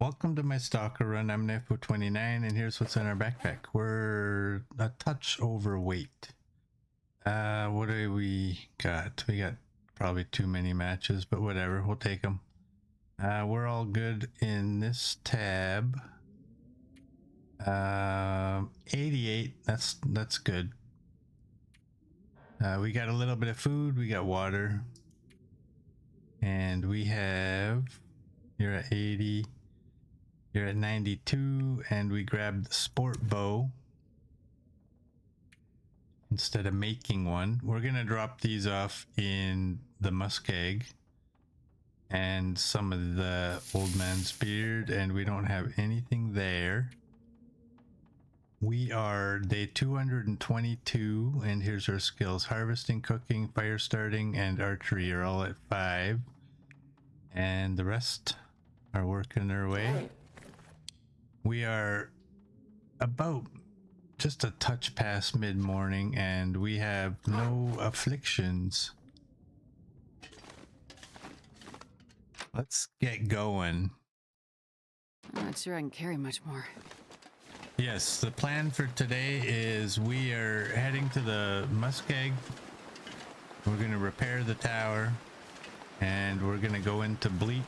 Welcome to my Stalker run. I'm an E59 and here's what's in our backpack. We're a touch overweight. What do we got? We got probably too many matches, but whatever, we'll take them. We're all good in this tab. 88, that's good. We got a little bit of food, we got water. And we have, you're at 80. You're at 92, and we grabbed the sport bow instead of making one. We're gonna drop these off in the muskeg and some of the old man's beard, and we don't have anything there. We are day 222, and here's our skills. Harvesting, cooking, fire starting, and archery are all at 5, and the rest are working their way. We are about just a touch past mid-morning and we have no afflictions. Let's get going. I'm not sure I can carry much more. Yes, the plan for today is we are heading to the muskeg. We're going to repair the tower and we're going to go into Bleak.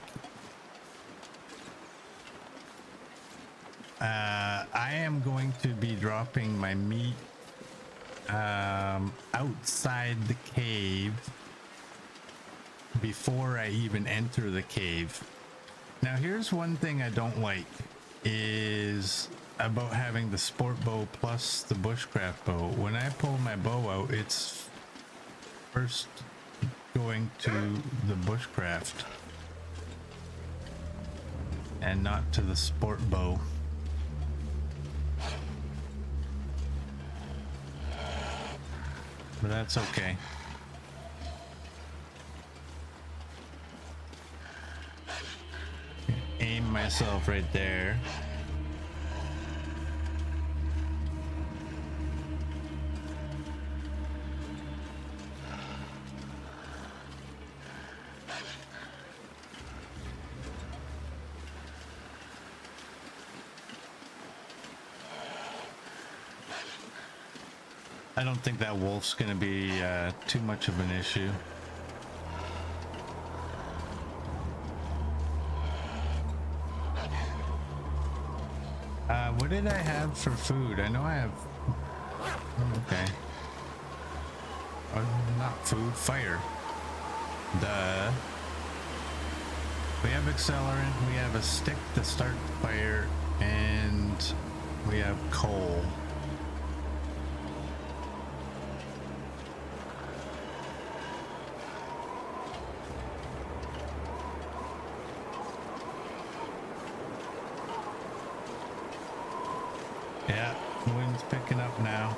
I am going to be dropping my meat outside the cave before I even enter the cave. Now here's one thing I don't like is about having the sport bow plus the bushcraft bow. When I pull my bow out, it's first going to the bushcraft and not to the sport bow. But that's okay. Aim myself right there. I don't think that wolf's gonna be too much of an issue. What did I have for food? I know I have... Okay. Not food, fire. Duh. We have accelerant, we have a stick to start the fire, and we have coal. Yeah, wind's picking up now.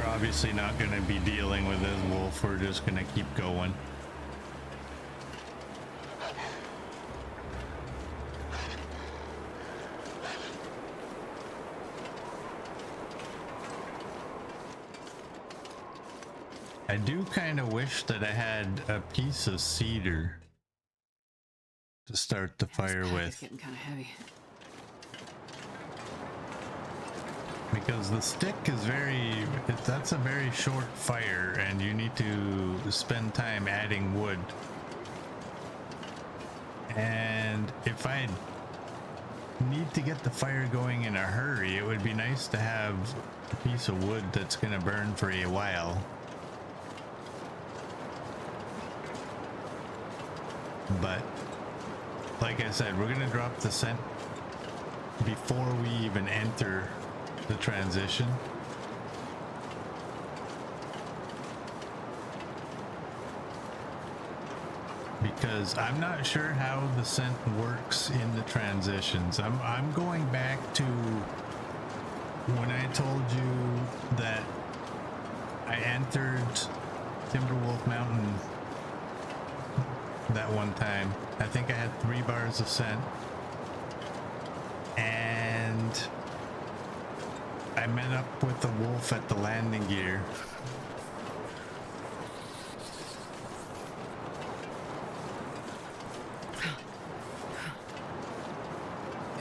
Obviously not going to be dealing with this wolf. We're just going to keep going. I do kind of wish that I had a piece of cedar to start the fire with. It's getting kind of heavy. Because the stick is that's a very short fire and you need to spend time adding wood. And if I need to get the fire going in a hurry, it would be nice to have a piece of wood that's going to burn for a while. But like I said, we're going to drop the scent before we even enter the transition. Because I'm not sure how the scent works in the transitions. I'm going back to when I told you that I entered Timberwolf Mountain that one time, I think I had 3 bars of scent, and I met up with the wolf at the landing gear.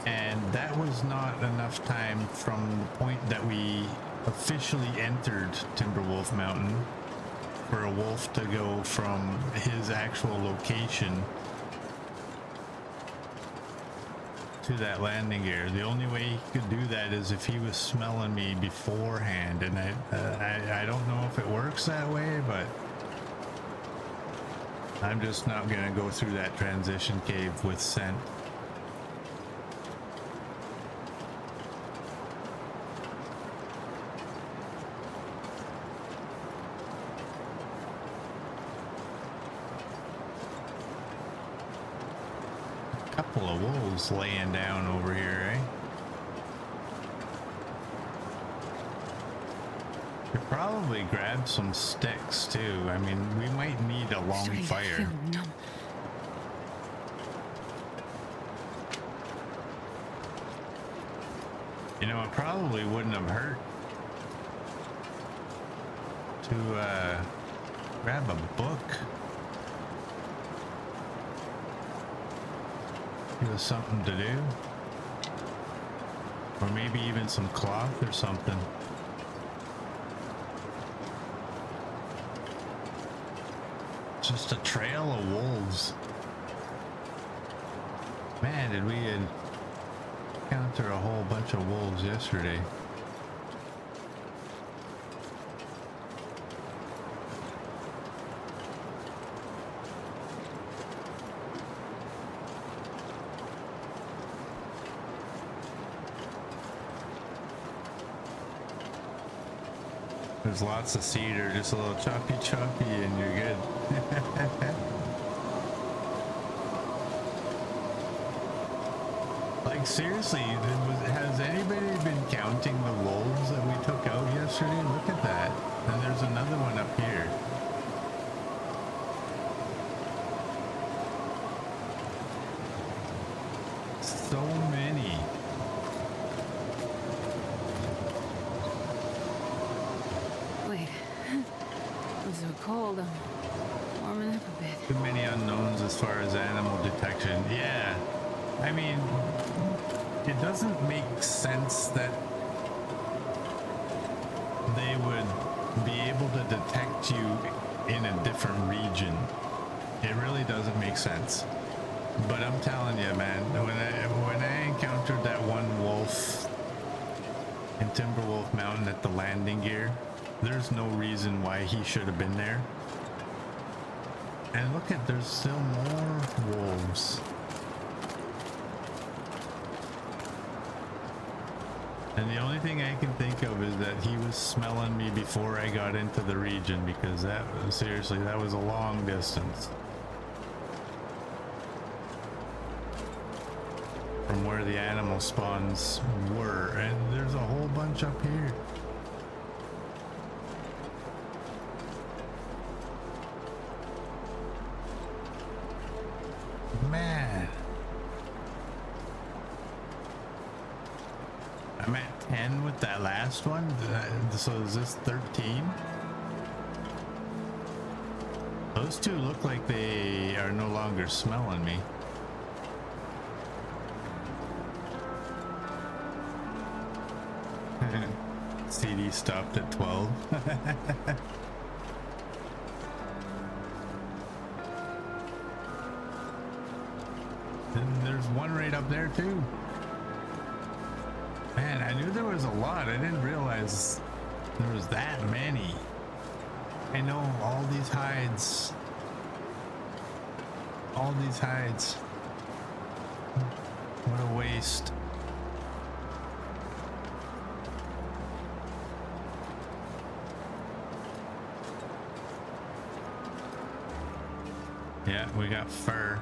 And that was not enough time from the point that we officially entered Timberwolf Mountain for a wolf to go from his actual location to that landing gear. The only way he could do that is if he was smelling me beforehand, and I don't know if it works that way, but I'm just not gonna go through that transition cave with scent. Couple of wolves laying down over here, eh? Could probably grab some sticks too. I mean, we might need a long fire. You know, it probably wouldn't have hurt to grab a book. Give us something to do, or maybe even some cloth or something. Just a trail of wolves. Man, did we encounter a whole bunch of wolves yesterday. There's lots of cedar, just a little choppy and you're good. Like seriously, has anybody been counting the wolves that we took out yesterday? Look at that. And there's another one up here. So many. Wait. It's so cold. I'm warming up a bit. Too many unknowns as far as animal detection. Yeah. I mean, it doesn't make sense that they would be able to detect you in a different region. It really doesn't make sense. But I'm telling you, man, when I encountered that one wolf in Timberwolf Mountain at the landing gear, there's no reason why he should have been there. And look at, there's still more wolves. And the only thing I can think of is that he was smelling me before I got into the region, because that was, seriously, that was a long distance from where the animal spawns were. And there's a whole bunch up here. Man. I'm at 10 with that last one. So is this 13? Those two look like they are no longer smelling me. CD stopped at 12. And there's one right up there too. Man, I knew there was a lot. I didn't realize there was that many. I know all these hides. All these hides. What a waste. Yeah, we got fur.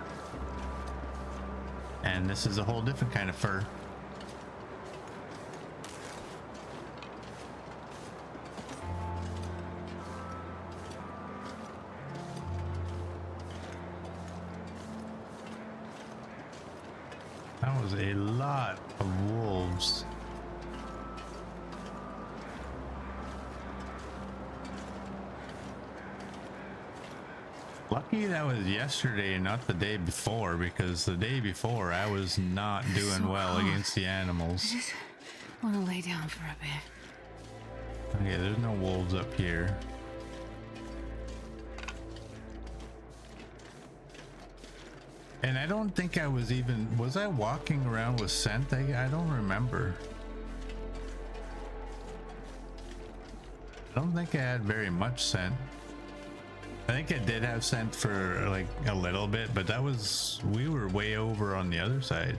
And this is a whole different kind of fur. was a lot of wolves. Lucky that was yesterday and not the day before, because the day before I was not doing So well cold. against the animals. I just want to lay down for a bit. Okay, there's no wolves up here. And I don't think I was even, was I walking around with scent? I don't remember. I don't think I had very much scent. I think I did have scent for like a little bit, but that was, we were way over on the other side.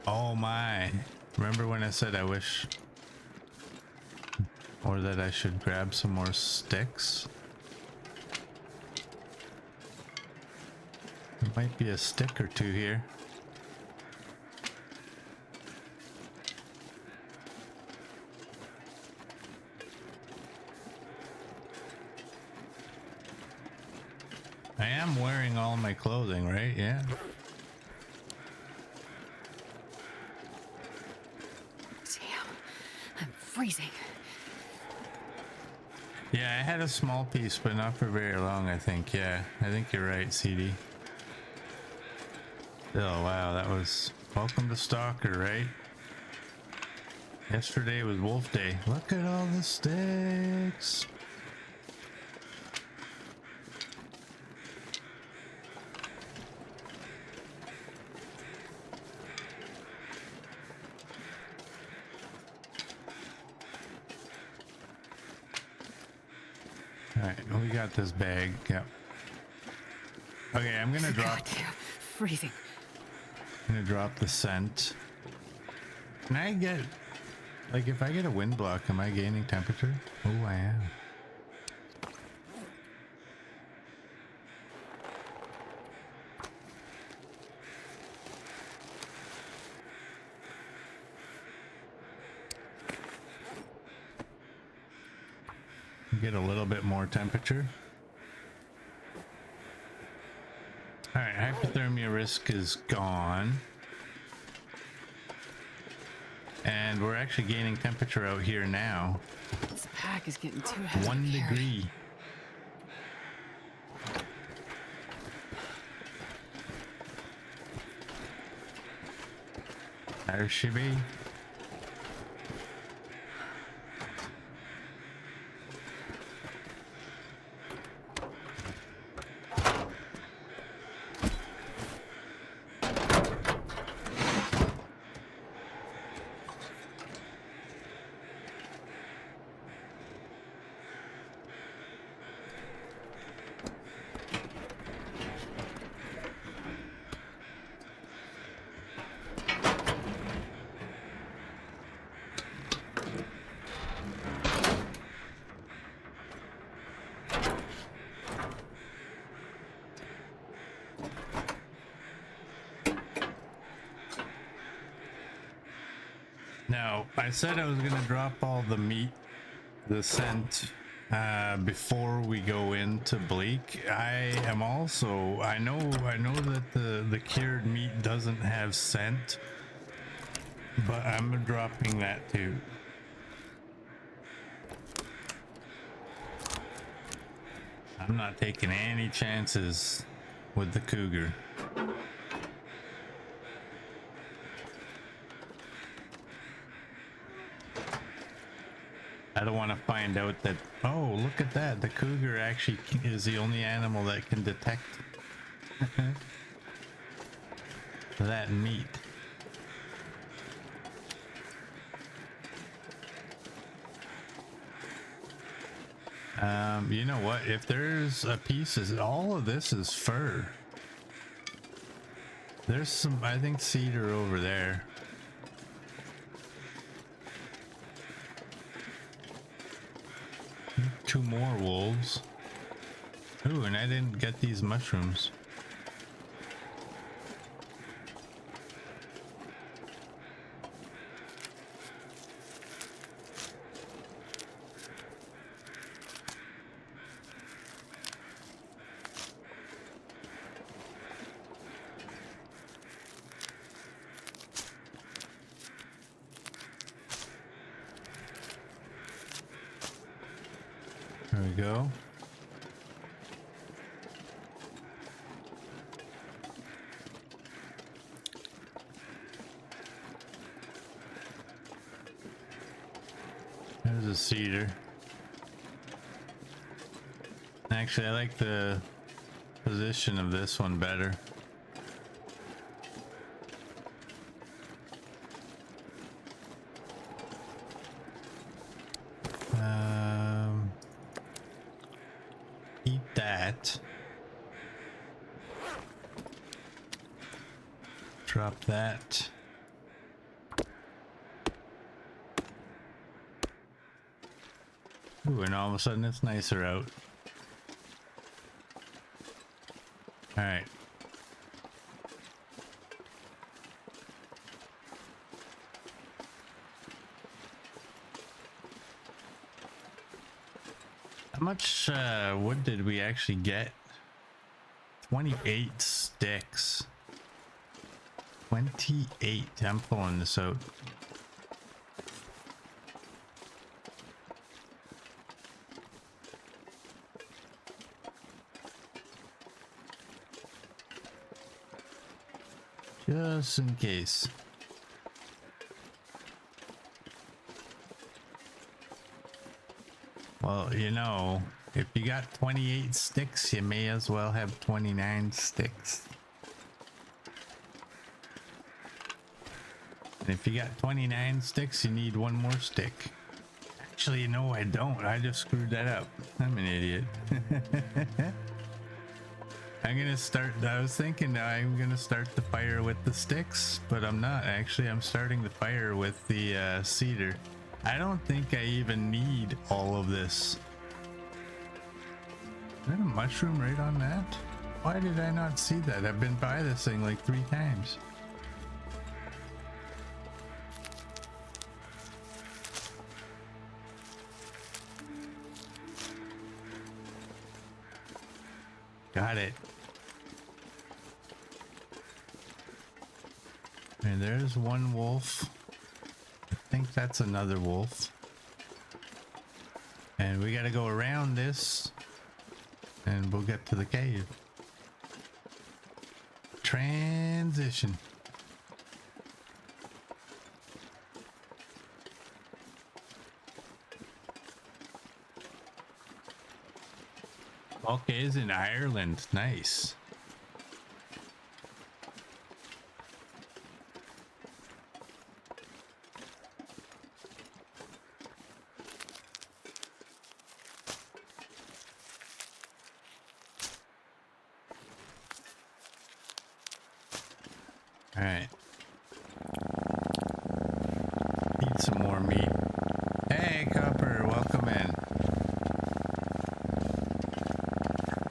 Oh my. Remember when I said I wish, or that I should grab some more sticks? There might be a stick or two here. I am wearing all my clothing, right? Yeah. Damn, I'm freezing. Yeah, I had a small piece, but not for very long, I think. Yeah, I think you're right, CD. Oh, wow, that was... Welcome to Stalker, right? Yesterday was Wolf Day. Look at all the sticks. Alright, we got this bag. Yep. Okay, I'm gonna drop... Goddamn, freezing. I'm gonna drop the scent. Can I get... Like, if I get a wind block, am I gaining temperature? Oh, I am. Get a little bit more temperature. All right, hypothermia risk is gone. And we're actually gaining temperature out here now. This pack is getting too heavy. 1 to carry. degree. There she be. Now, I said I was going to drop all the meat, the scent, before we go into Bleak. I am also, I know that the cured meat doesn't have scent, but I'm dropping that too. I'm not taking any chances with the cougar. I don't want to find out that, oh, look at that. The cougar actually is the only animal that can detect that meat. You know what? If there's a piece, all of this is fur. There's some, I think, cedar over there. Two more wolves. Ooh, and I didn't get these mushrooms. There we go. There's a cedar. Actually, I like the position of this one better. Eat that. Drop that. Ooh, and all of a sudden it's nicer out. All right. How much wood did we actually get? 28 sticks. 28. I'm pulling this out. Just in case. Well, you know, if you got 28 sticks, you may as well have 29 sticks. And if you got 29 sticks, you need one more stick. Actually, no, I don't. I just screwed that up. I'm an idiot. I'm gonna start, I was thinking I'm gonna start the fire with the sticks, but I'm not. Actually, I'm starting the fire with the cedar. I don't think I even need all of this. Is there a mushroom right on that? Why did I not see that? I've been by this thing like 3 times. Got it. And there's one wolf. I think that's another wolf. And we gotta go around this and we'll get to the cave. Transition. Okay, is in Ireland. Nice. All right. Eat some more meat. Hey, Copper, welcome in.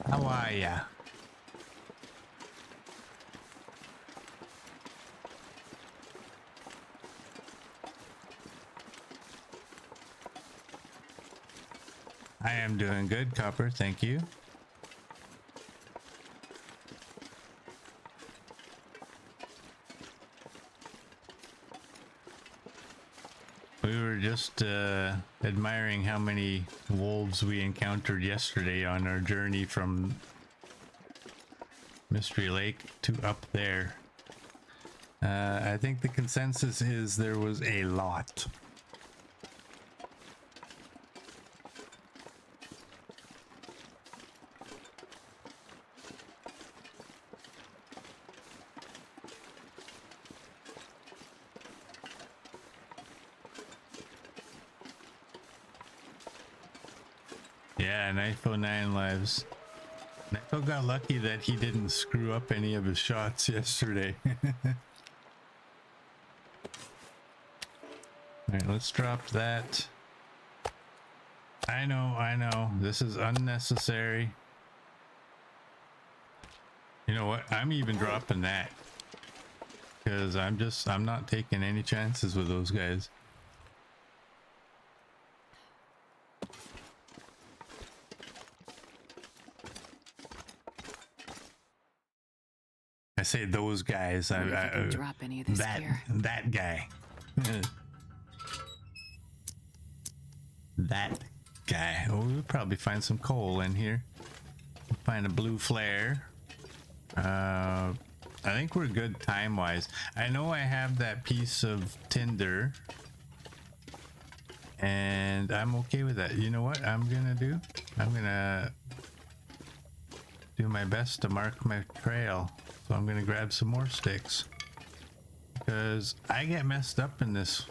How are ya? I am doing good, Copper. Thank you. We were just admiring how many wolves we encountered yesterday on our journey from Mystery Lake to up there. I think the consensus is there was a lot. Yeah, Knifo 9 lives. Knifo got lucky that he didn't screw up any of his shots yesterday. Alright, let's drop that. I know. This is unnecessary. You know what? I'm even dropping that. Because I'm not taking any chances with those guys. I say those guys. I drop any of this gear. That guy. That guy. Oh, we'll probably find some coal in here. Find a blue flare. I think we're good time-wise. I know I have that piece of tinder, and I'm okay with that. You know what I'm gonna do? I'm gonna do my best to mark my trail. So I'm gonna grab some more sticks, because I get messed up in this.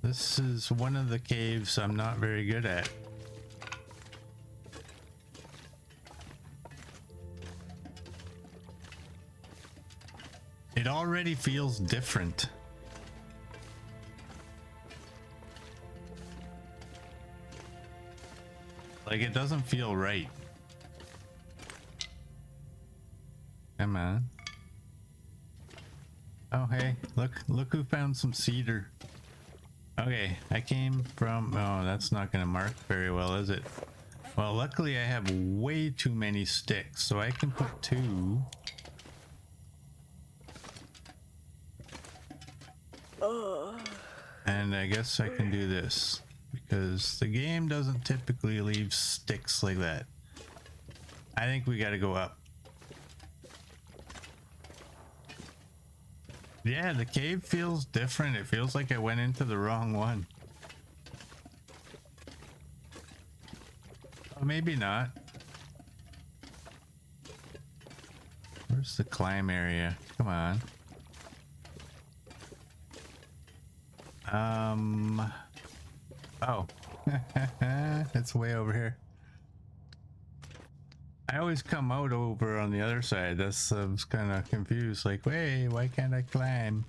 This is one of the caves I'm not very good at. It already feels different. Like, it doesn't feel right. Come on. Oh, hey, look who found some cedar. Okay, I came from... Oh, that's not going to mark very well, is it? Well, luckily I have way too many sticks, so I can put 2. And I guess I can do this, because the game doesn't typically leave sticks like that. I think we got to go up. Yeah, the cave feels different. It feels like I went into the wrong one. Oh, maybe not. Where's the climb area? Come on. Oh. It's way over here. I always come out over on the other side. That's I was kind of confused. Like, wait, why can't I climb?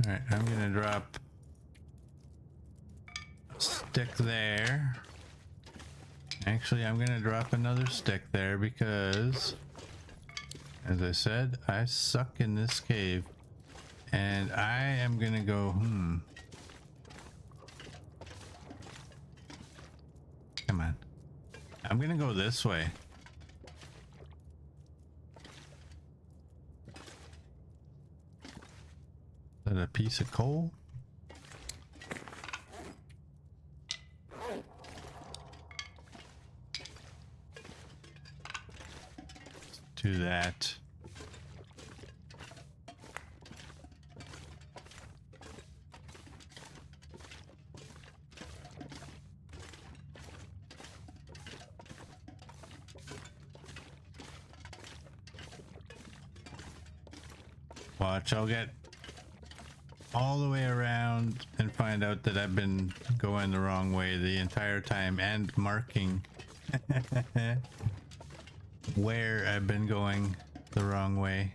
All right, I'm gonna drop a stick there. Actually, I'm gonna drop another stick there because, as I said, I suck in this cave. And I am gonna go, Come on. I'm gonna go this way. Is that a piece of coal? Let's do that. Watch, I'll get all the way around and find out that I've been going the wrong way the entire time and marking where I've been going the wrong way.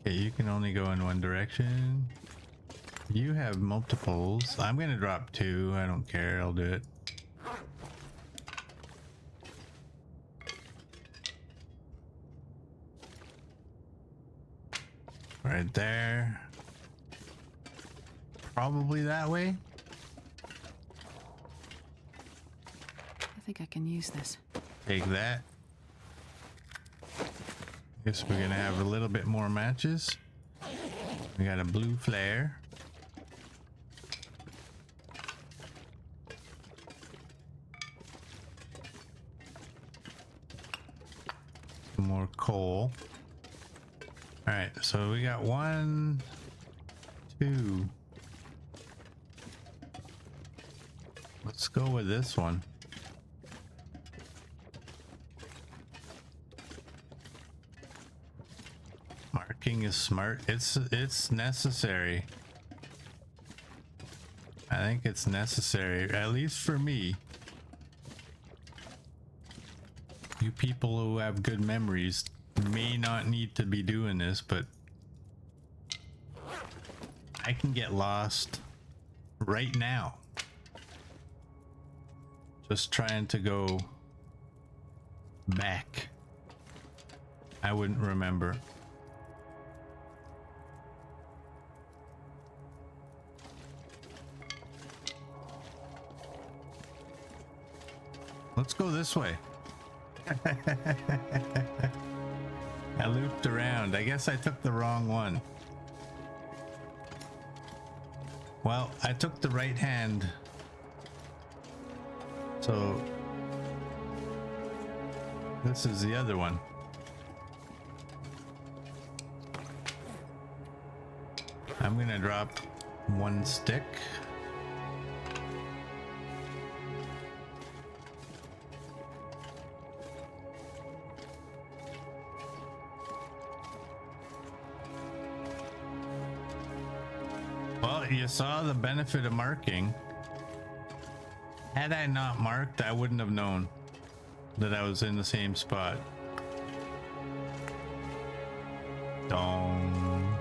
Okay, you can only go in one direction. You have multiples. I'm gonna drop 2. I don't care. I'll do it. Right there. Probably that way. I think I can use this. Take that. Guess we're gonna have a little bit more matches. We got a blue flare. Some more coal. All right, so we got 1, 2. Let's go with this one. Marking is smart. It's necessary. I think it's necessary, at least for me. You people who have good memories may not need to be doing this, but I can get lost right now. Just trying to go back. I wouldn't remember. Let's go this way. I looped around. I guess I took the wrong one. Well, I took the right hand. So this is the other one. I'm gonna drop one stick. Well, you saw the benefit of marking. Had I not marked, I wouldn't have known that I was in the same spot. Dong.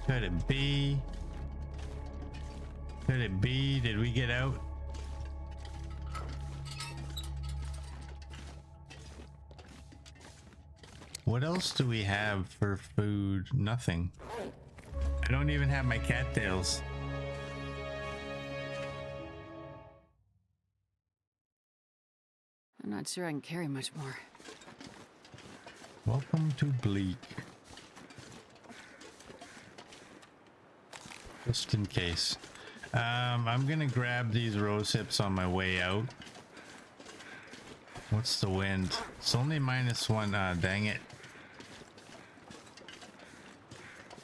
Could it be? Could it be? Did we get out? What else do we have for food? Nothing. I don't even have my cattails. I'm not sure I can carry much more. Welcome to Bleak. Just in case. I'm gonna grab these rose hips on my way out. What's the wind? It's only -1. Ah, dang it.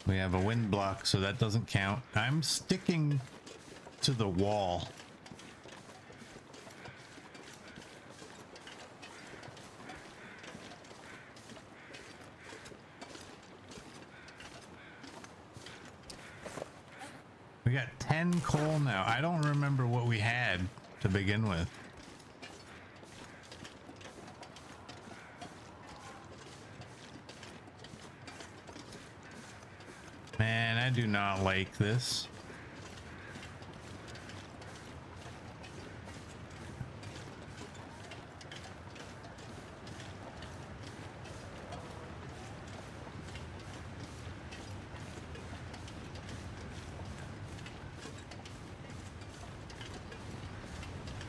We have a wind block, so that doesn't count. I'm sticking to the wall. We got 10 coal now. I don't remember what we had to begin with. Man, I do not like this.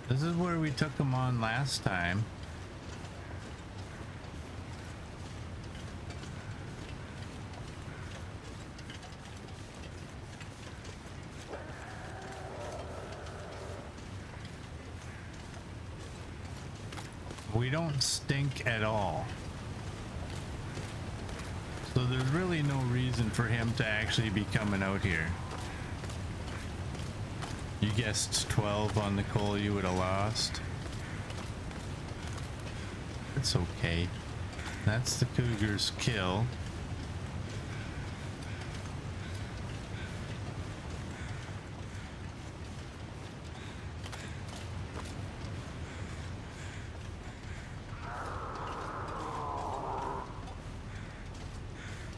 This is where we took them on last time. We don't stink at all. So there's really no reason for him to actually be coming out here. You guessed 12 on the coal you would have lost. It's okay. That's the cougar's kill.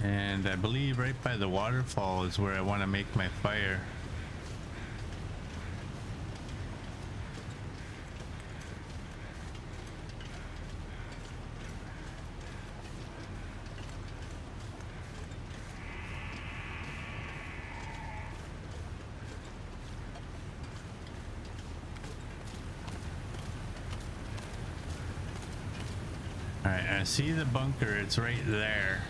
And I believe right by the waterfall is where I want to make my fire. All right, I see the bunker. It's right there.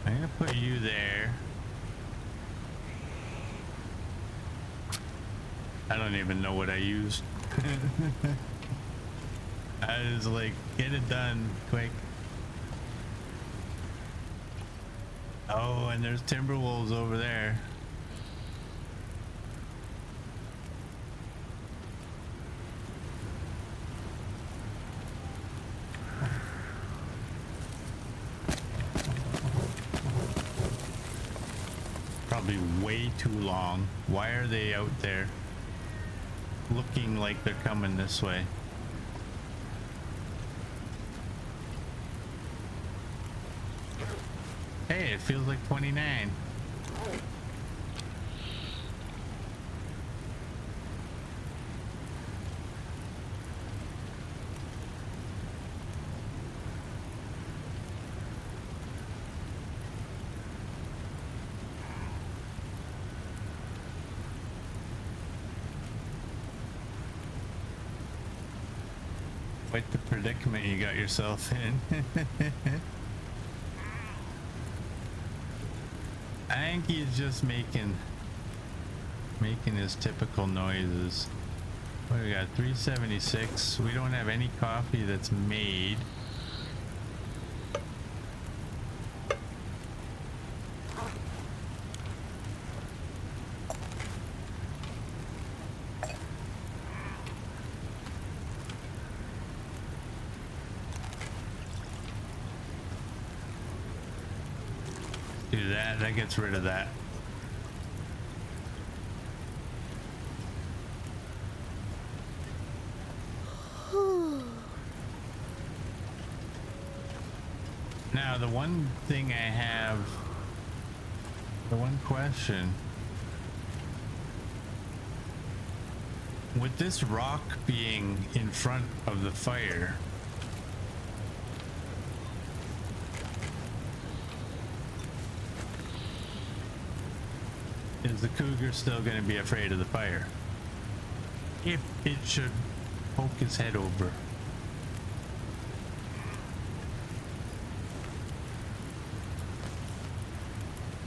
I'm gonna put you there. I don't even know what I used. I was like, get it done quick. Oh, and there's timber wolves over there. Probably way too long. Why are they out there looking like they're coming this way? Hey, it feels like 29. Quite the predicament you got yourself in. I think he's just making his typical noises. What do we got? 376. We don't have any coffee that's made. Do that. That gets rid of that. Now, the one thing I have, the one question, with this rock being in front of the fire, is the cougar still going to be afraid of the fire? If it should poke his head over.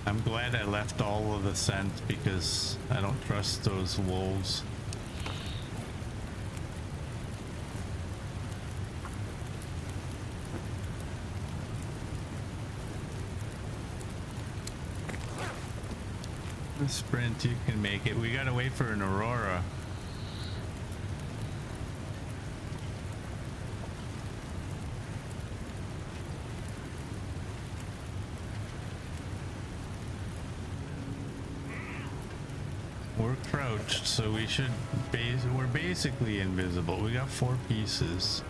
I'm glad I left all of the scent because I don't trust those wolves. The sprint, you can make it. We gotta wait for an aurora. We're crouched, so we should we're basically invisible. We got 4 pieces.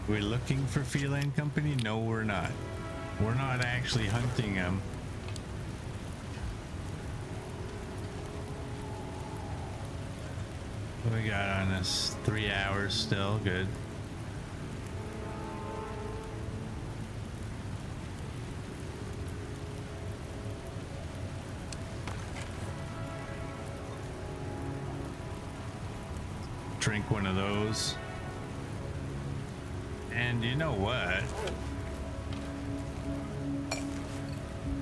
We're looking for feline company? No, we're not. We're not actually hunting them. What we got on this? 3 hours still, good. Drink one of those. And you know what?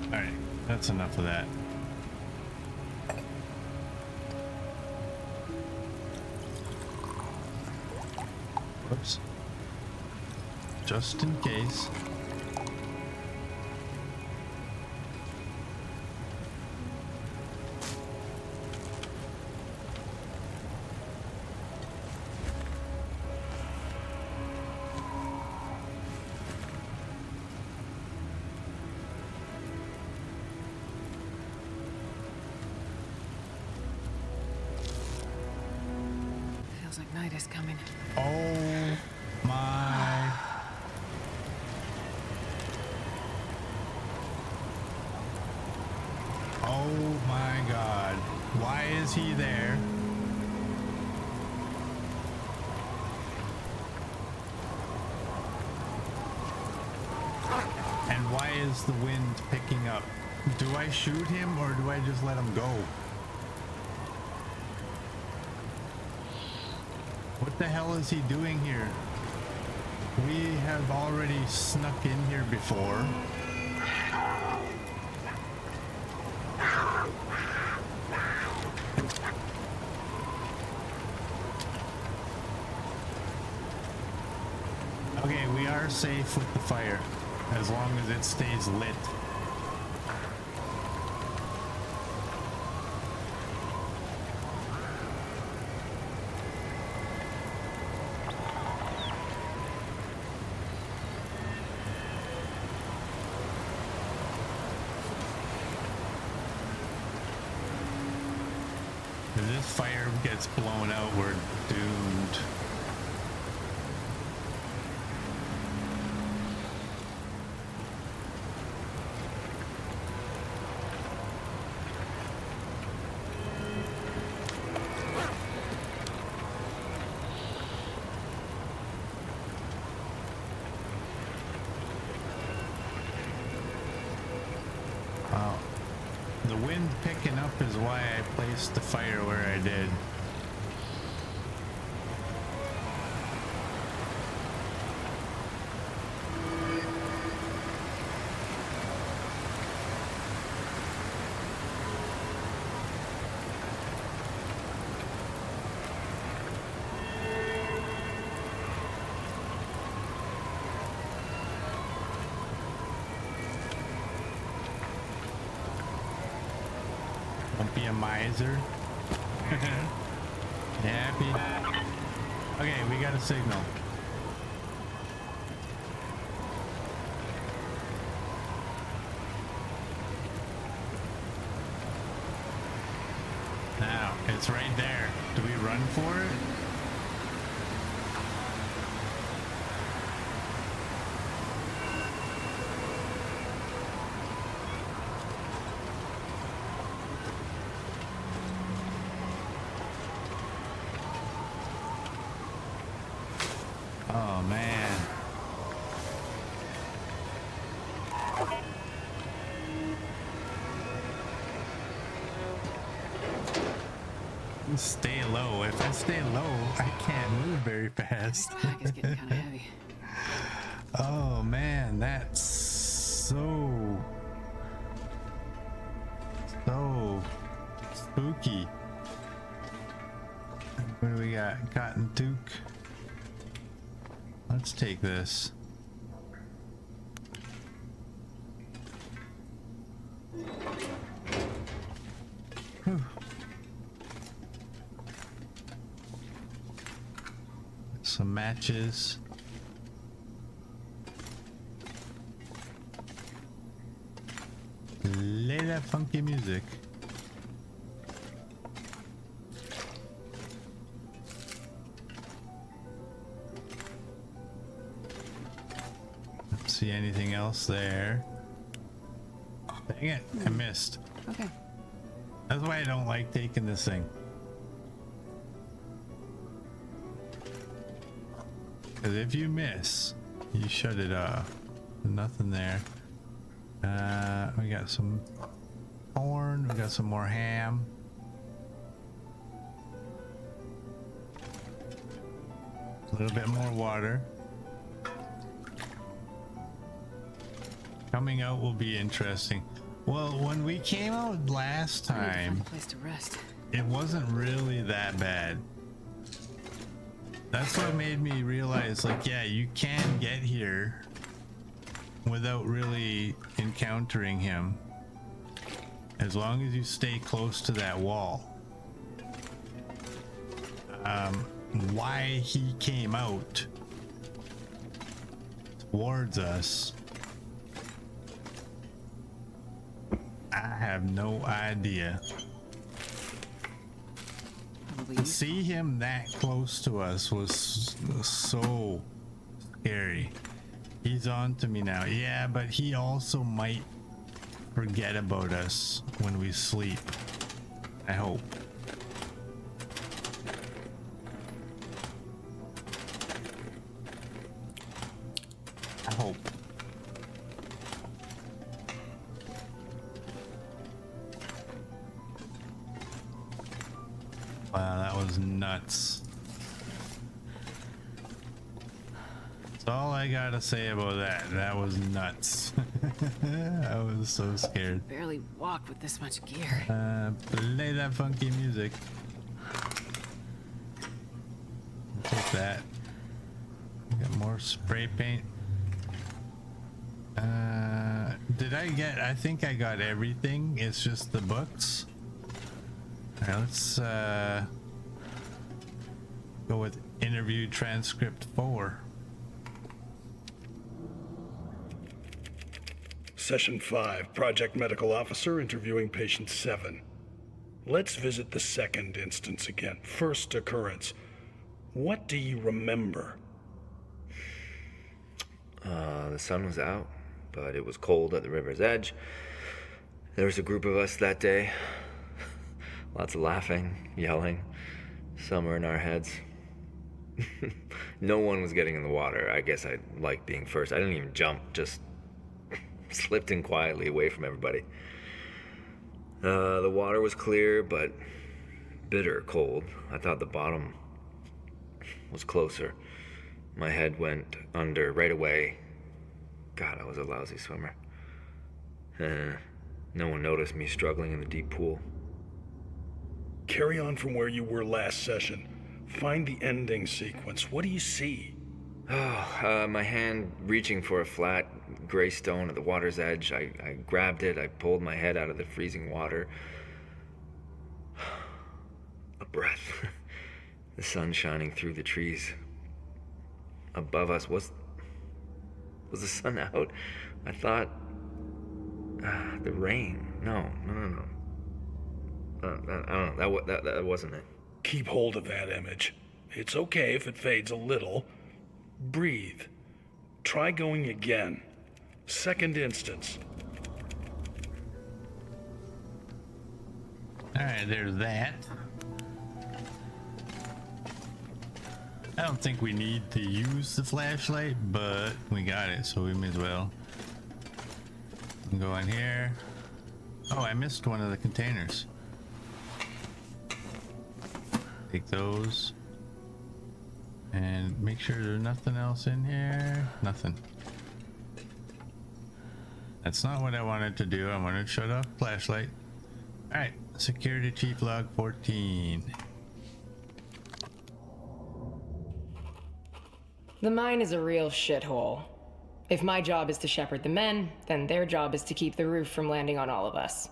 Alright, that's enough of that. Whoops. Just in case. Night is coming. Oh my. Oh my God. Why is he there? And why is the wind picking up? Do I shoot him or do I just let him go? What the hell is he doing here? We have already snuck in here before. Okay, we are safe with the fire as long as it stays lit. If this fire gets blown out, we're doomed. Wow. The wind picking up is why I placed the fire where I did. Don't be a miser. You happy? Okay, we got a signal. Now, it's right there. Do we run for it? Oh man. Stay low. If I stay low, I can't move very fast. Pack is getting kind of heavy. Oh man, that's so spooky. What do we got? Cotton toque. Let's take this. Whew. Some matches. Lay that funky music. Don't see anything else there. Dang it, I missed. Okay. That's why I don't like taking this thing. Because if you miss, you shut it off. Nothing there. We got some corn, we got some more ham. A little bit more water. Coming out will be interesting. Well, when we came out last I need to time, find a place to rest. it wasn't really that bad. That's what made me realize, like, yeah, you can get here without really encountering him, as long as you stay close to that wall. Why he came out towards us, I have no idea. Probably To useful. see him that close to us was so scary. He's on to me now. Yeah, but he also might forget about us when we sleep. I hope. I hope. Wow, that was nuts. That's all I gotta say about that. That was nuts. I was so scared. Barely walk with this much gear. Play that funky music. Take that. Got more spray paint. I think I got everything. It's just the books. Alright, let's go with interview transcript 4. Session 5, Project Medical Officer interviewing Patient 7. Let's visit the second instance again. First occurrence. What do you remember? The sun was out, but it was cold at the river's edge. There was a group of us that day. Lots of laughing, yelling. Some were in our heads. No one was getting in the water. I guess I liked being first. I didn't even jump, just slipped in quietly away from everybody. The water was clear, but bitter cold. I thought the bottom was closer. My head went under right away. God, I was a lousy swimmer. No one noticed me struggling in the deep pool. Carry on from where you were last session. Find the ending sequence. What do you see? My hand reaching for a flat gray stone at the water's edge. I grabbed it. I pulled my head out of the freezing water. A breath. The sun shining through the trees. Above us was the sun out? I thought the rain. No. I don't know. That wasn't it. Keep hold of that image. It's okay if it fades a little. Breathe. Try going again. Second instance. Alright, there's that. I don't think we need to use the flashlight, but we got it, so we may as well. Go in here. Oh, I missed one of the containers. Take those. And make sure there's nothing else in here. Nothing. That's not what I wanted to do. I wanted to shut off flashlight. Alright, security chief log 14. The mine is a real shithole. If my job is to shepherd the men, then their job is to keep the roof from landing on all of us.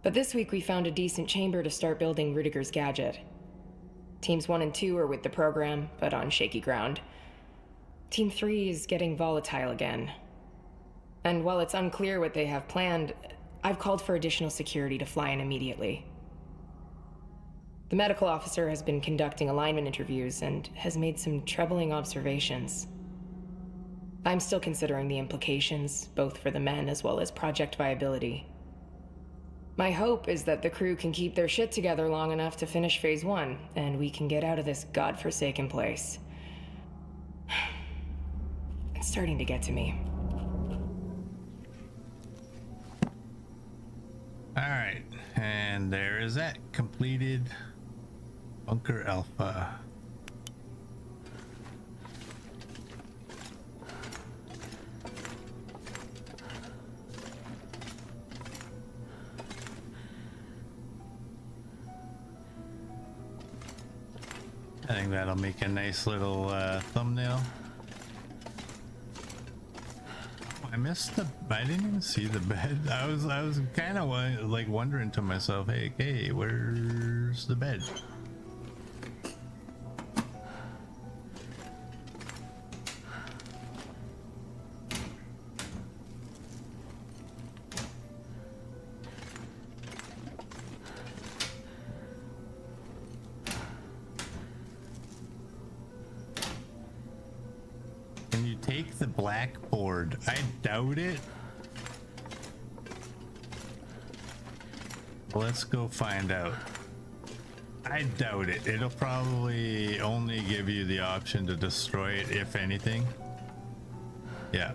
But this week we found a decent chamber to start building Rudiger's gadget. Teams 1 and 2 are with the program, but on shaky ground. Team 3 is getting volatile again. And while it's unclear what they have planned, I've called for additional security to fly in immediately. The medical officer has been conducting alignment interviews and has made some troubling observations. I'm still considering the implications, both for the men as well as project viability. My hope is that the crew can keep their shit together long enough to finish Phase 1, and we can get out of this godforsaken place. It's starting to get to me. Alright, and there is that. Completed Bunker Alpha. I think that'll make a nice little thumbnail. I missed the. I didn't even see the bed. I was kind of like wondering to myself, hey, where's the bed? Can you take the blackboard? I doubt it. Let's go find out. I doubt it. It'll probably only give you the option to destroy it, if anything. Yeah.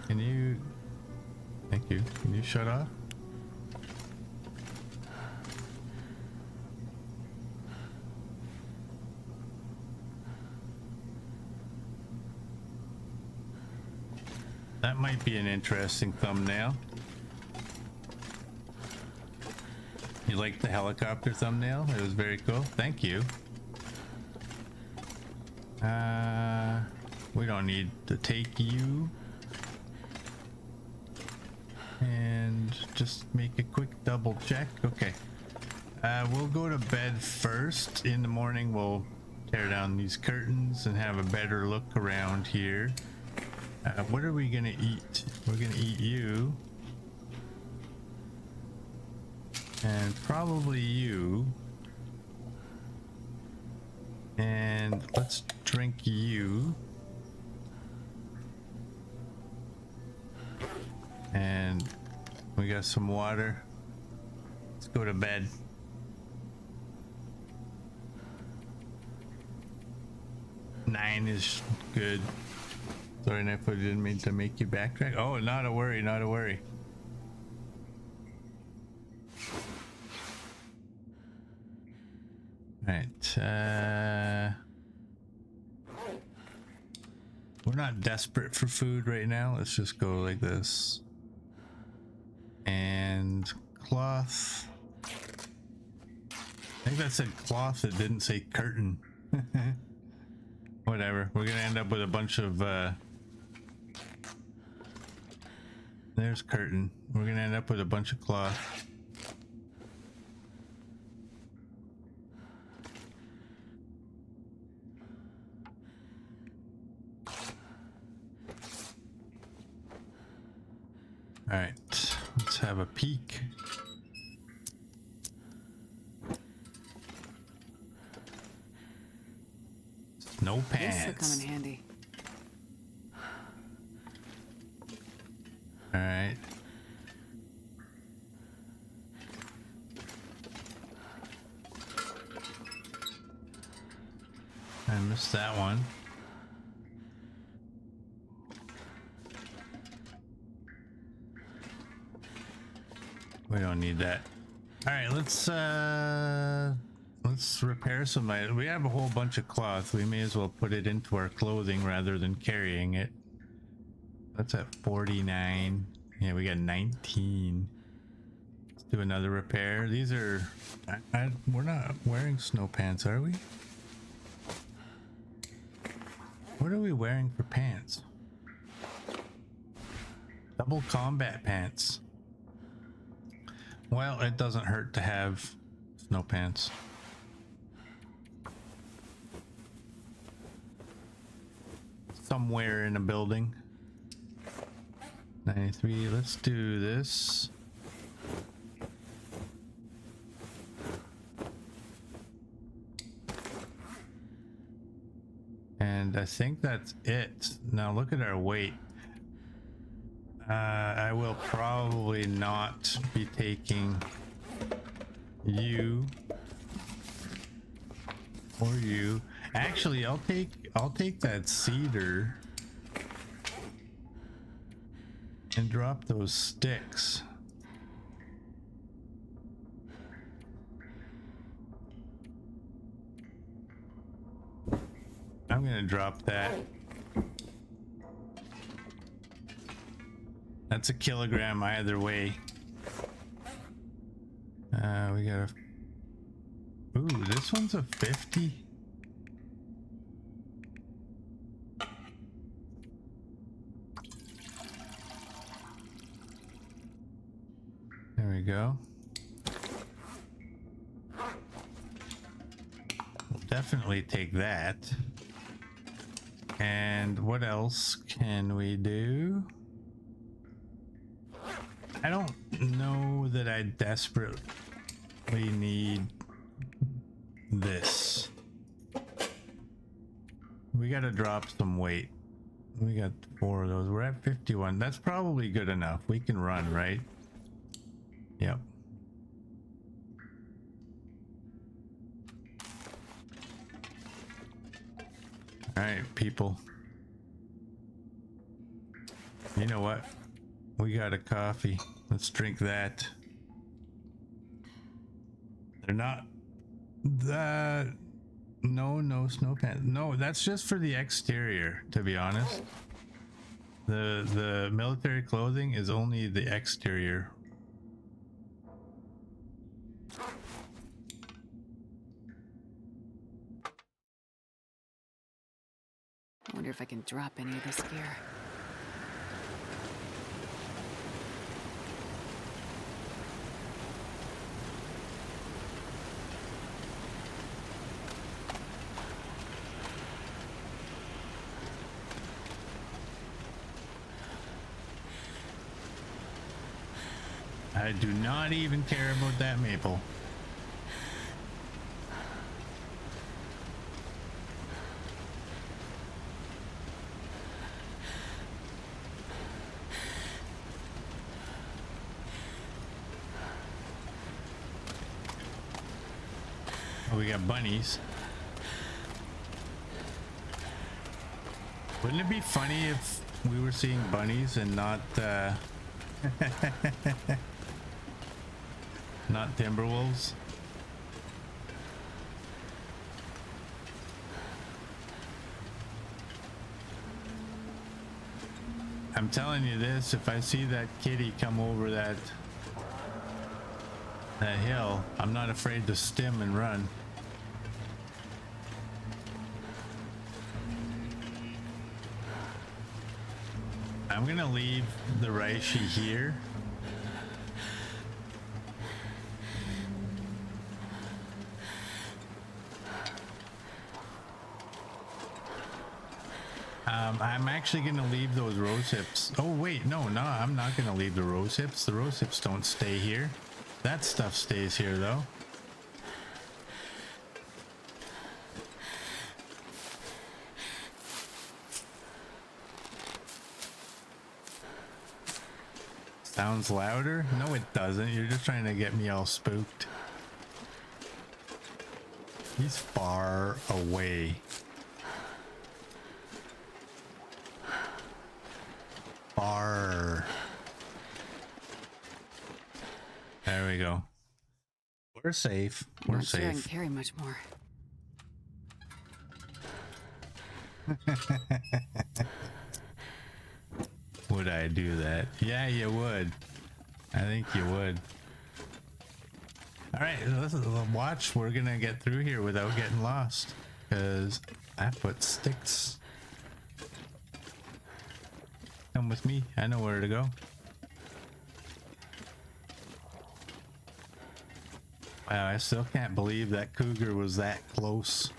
Can you... Thank you. Can you shut off? That might be an interesting thumbnail. You like the helicopter thumbnail? It was very cool. Thank you. We don't need to take you. And just make a quick double check. Okay. We'll go to bed first. In the morning, we'll tear down these curtains and have a better look around here. What are we gonna eat? We're gonna eat you. And probably you. And let's drink you. And we got some water. Let's go to bed. Nine is good. Sorry, Nick, I didn't mean to make you backtrack. Oh, not a worry, not a worry. Right. We're not desperate for food right now. Let's just go like this. And cloth. I think that said cloth. It didn't say curtain. Whatever. We're gonna end up with a bunch of there's curtain. We're gonna end up with a bunch of cloth. All right, let's have a peek. No pants. This'll come in handy. All right. I missed that one. We don't need that. All right, let's repair some items. We have a whole bunch of cloth. We may as well put it into our clothing rather than carrying it. That's at 49. Yeah, we got 19. Let's do another repair. These are we're not wearing snow pants, are we? What are we wearing for pants? Double combat pants. Well, it doesn't hurt to have snow pants. Somewhere in a building. 93, let's do this. And I think that's it. Now look at our weight. I will probably not be taking you or you. Actually, I'll take that cedar and drop those sticks. I'm gonna drop that. That's a kilogram either way. We got a... Ooh, this one's a 50. There we go. We'll definitely take that. And what else can we do? I don't know that I desperately need this. We gotta drop some weight. We got 4 of those. We're at 51. That's probably good enough. We can run, right? Yep. All right, people. You know what? We got a coffee. Let's drink that. They're not that. No snow pants. No, that's just for the exterior, to be honest. The military clothing is only the exterior. I wonder if I can drop any of this gear. I do not even care about that maple. Oh, we got bunnies. Wouldn't it be funny if we were seeing bunnies and not not timberwolves? I'm telling you this, if I see that kitty come over that hill, I'm not afraid to stim and run. I'm gonna leave the Reishi here. I'm actually gonna leave those rose hips. Oh wait, no, I'm not gonna leave the rose hips. The rose hips don't stay here. That stuff stays here though. Sounds louder? No, it doesn't. You're just trying to get me all spooked. He's far away. Far. There we go. We're safe. We're Not sure I can safe. carry much more. Would I do that? Yeah, you would. I think you would. All right, let's watch. We're gonna get through here without getting lost, because I put sticks. Come with me. I know where to go. Wow, I still can't believe that cougar was that close.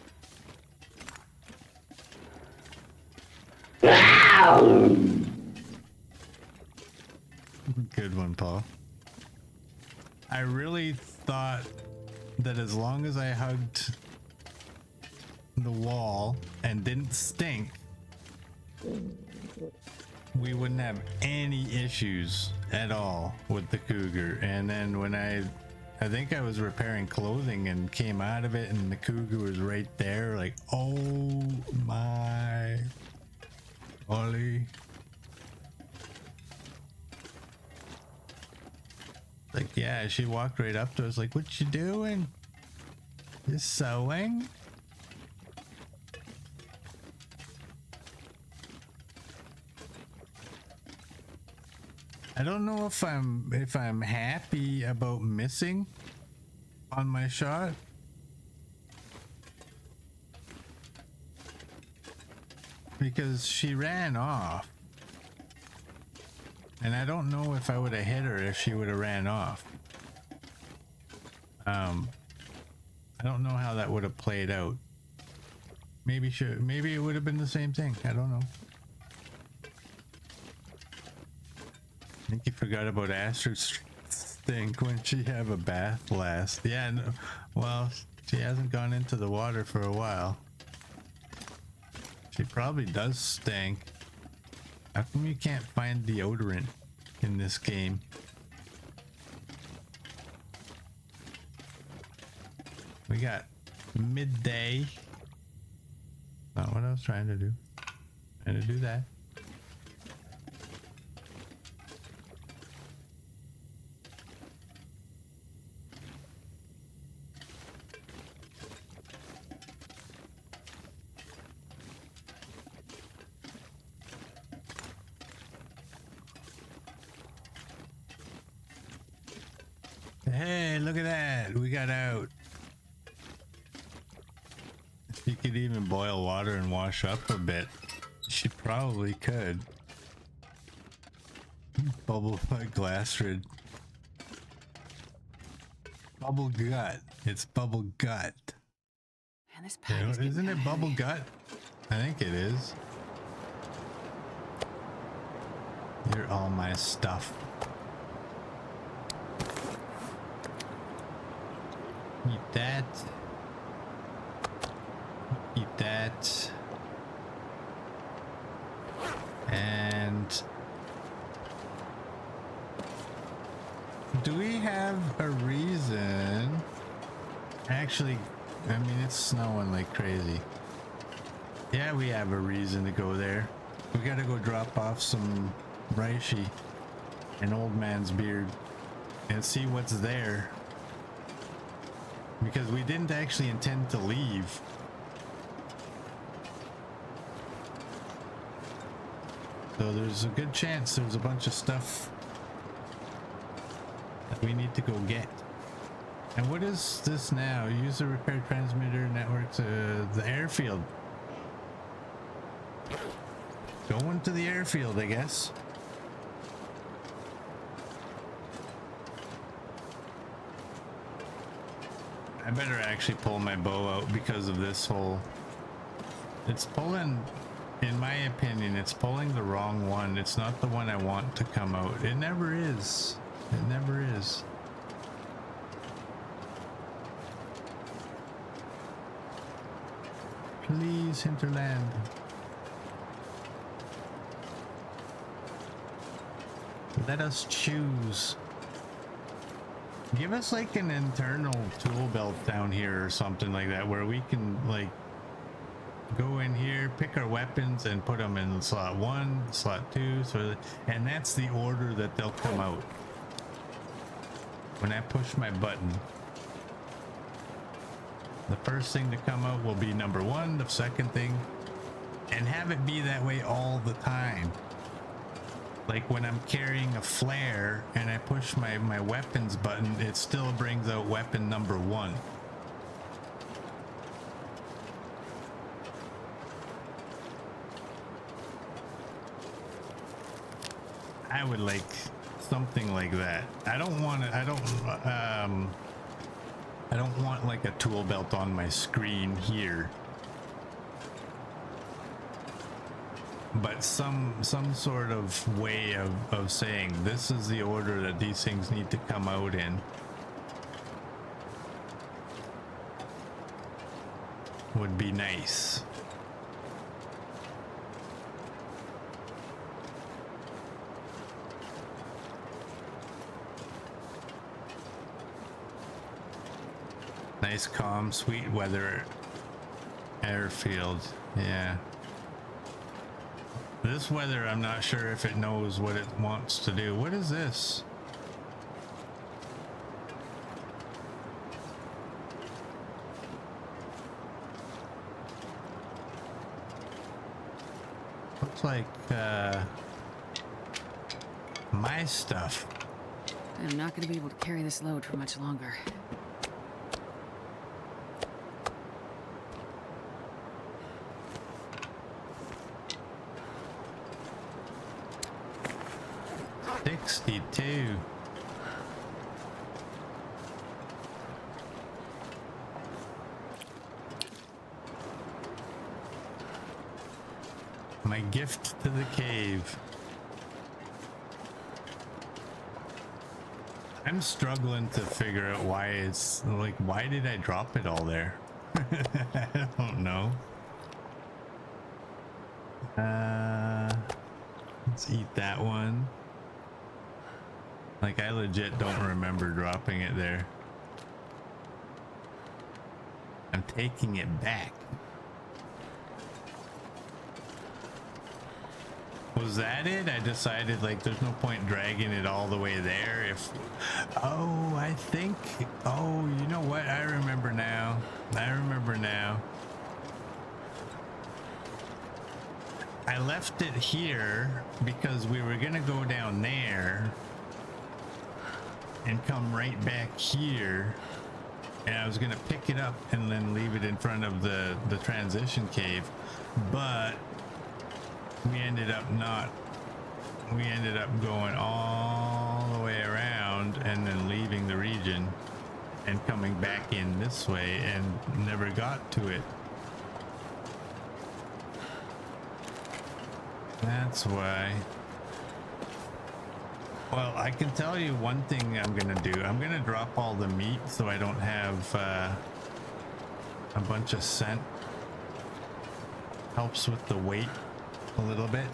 Good one, Paul. I really thought that as long as I hugged the wall and didn't stink, we wouldn't have any issues at all with the cougar. And then when I think I was repairing clothing and came out of it and the cougar was right there, like, oh my Ollie. Like, yeah, she walked right up to us like, what you doing? You sewing? I don't know if I'm happy about missing on my shot. Because she ran off. And I don't know if I would have hit her if she would have ran off. I don't know how that would have played out. Maybe it would have been the same thing. I don't know. I think you forgot about Astrid's stink when she have a bath last. Yeah, no, well, she hasn't gone into the water for a while. She probably does stink. How come you can't find deodorant in this game? We got midday. Not what I was trying to do. Trying to do that. Hey, look at that. We got out. If you could even boil water and wash up a bit, she probably could. Bubble glass rid. Bubble gut. It's bubble gut. Man, this pack is Isn't getting it bubble heavy. gut? I think it is. You're all my stuff. Eat that. Eat that. And do we have a reason? Actually, I mean, it's snowing like crazy. Yeah, we have a reason to go there. We gotta go drop off some reishi, an old man's beard, and see what's there. Because we didn't actually intend to leave. So there's a good chance there's a bunch of stuff that we need to go get. And what is this now? User repair transmitter networks, the airfield. Going to the airfield, I guess. I better actually pull my bow out because of this whole... It's pulling, in my opinion, it's pulling the wrong one. It's not the one I want to come out. It never is. It never is. Please, hinterland. Let us choose. Give us like an internal tool belt down here or something like that where we can like go in here, pick our weapons and put them in slot 1, slot 2, and that's the order that they'll come out. When I push my button, the first thing to come out will be number 1, the second thing, and have it be that way all the time. Like when I'm carrying a flare and I push my weapons button, it still brings out weapon number 1. I would like something like that. I don't want like a tool belt on my screen here. But some sort of way of saying this is the order that these things need to come out in would be nice. Nice calm sweet weather airfield. Yeah. This weather, I'm not sure if it knows what it wants to do. What is this? Looks like my stuff. I'm not going to be able to carry this load for much longer. My gift to the cave. I'm struggling to figure out why it's like, why did I drop it all there? I don't know. Let's eat that one. Like, I legit don't remember dropping it there. I'm taking it back. Was that it? I decided like there's no point dragging it all the way there if... Oh, I think... Oh, you know what? I remember now. I remember now. I left it here because we were gonna go down there and come right back here, and I was gonna pick it up and then leave it in front of the transition cave, but we ended up not. We ended up going all the way around and then leaving the region and coming back in this way and never got to it. That's why. Well, I can tell you one thing I'm gonna do. I'm gonna drop all the meat so I don't have a bunch of scent. Helps with the weight a little bit.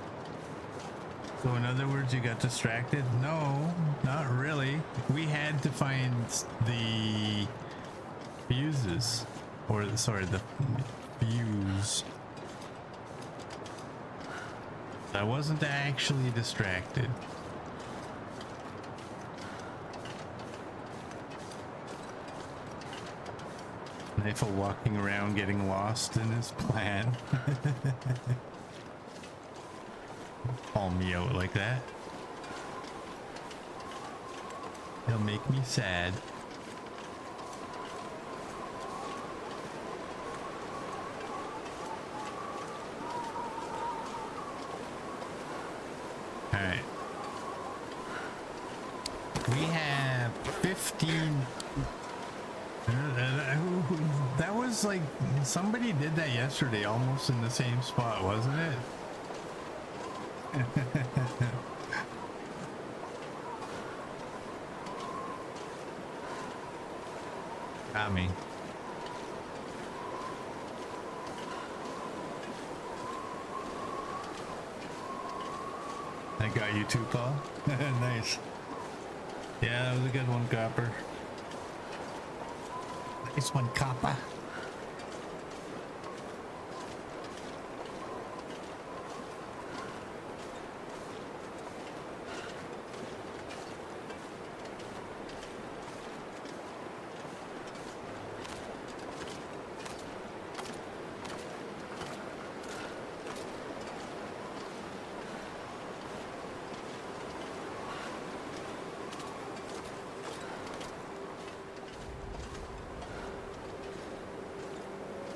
So in other words, you got distracted? No, not really. We had to find the fuses, or sorry, the fuse. I wasn't actually distracted. Nigel walking around getting lost in his plan. Call me out like that. He'll make me sad. Alright. We have 15. That was like, somebody did that yesterday, almost in the same spot, wasn't it? Got me. I got you too, Paul. Nice. Yeah, that was a good one, Copper. Nice one, Copper.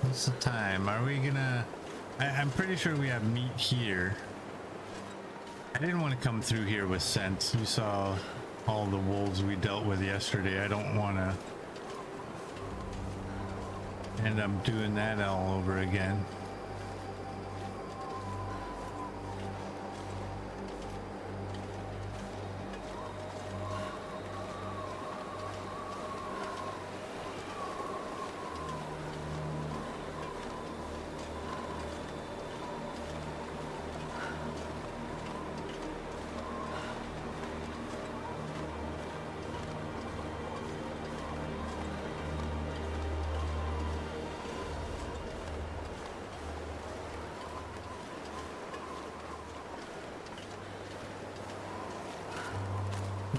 What's the time? Are we gonna... I'm pretty sure we have meat here. I didn't want to come through here with sense. You saw all the wolves we dealt with yesterday. I don't want to end up doing that all over again.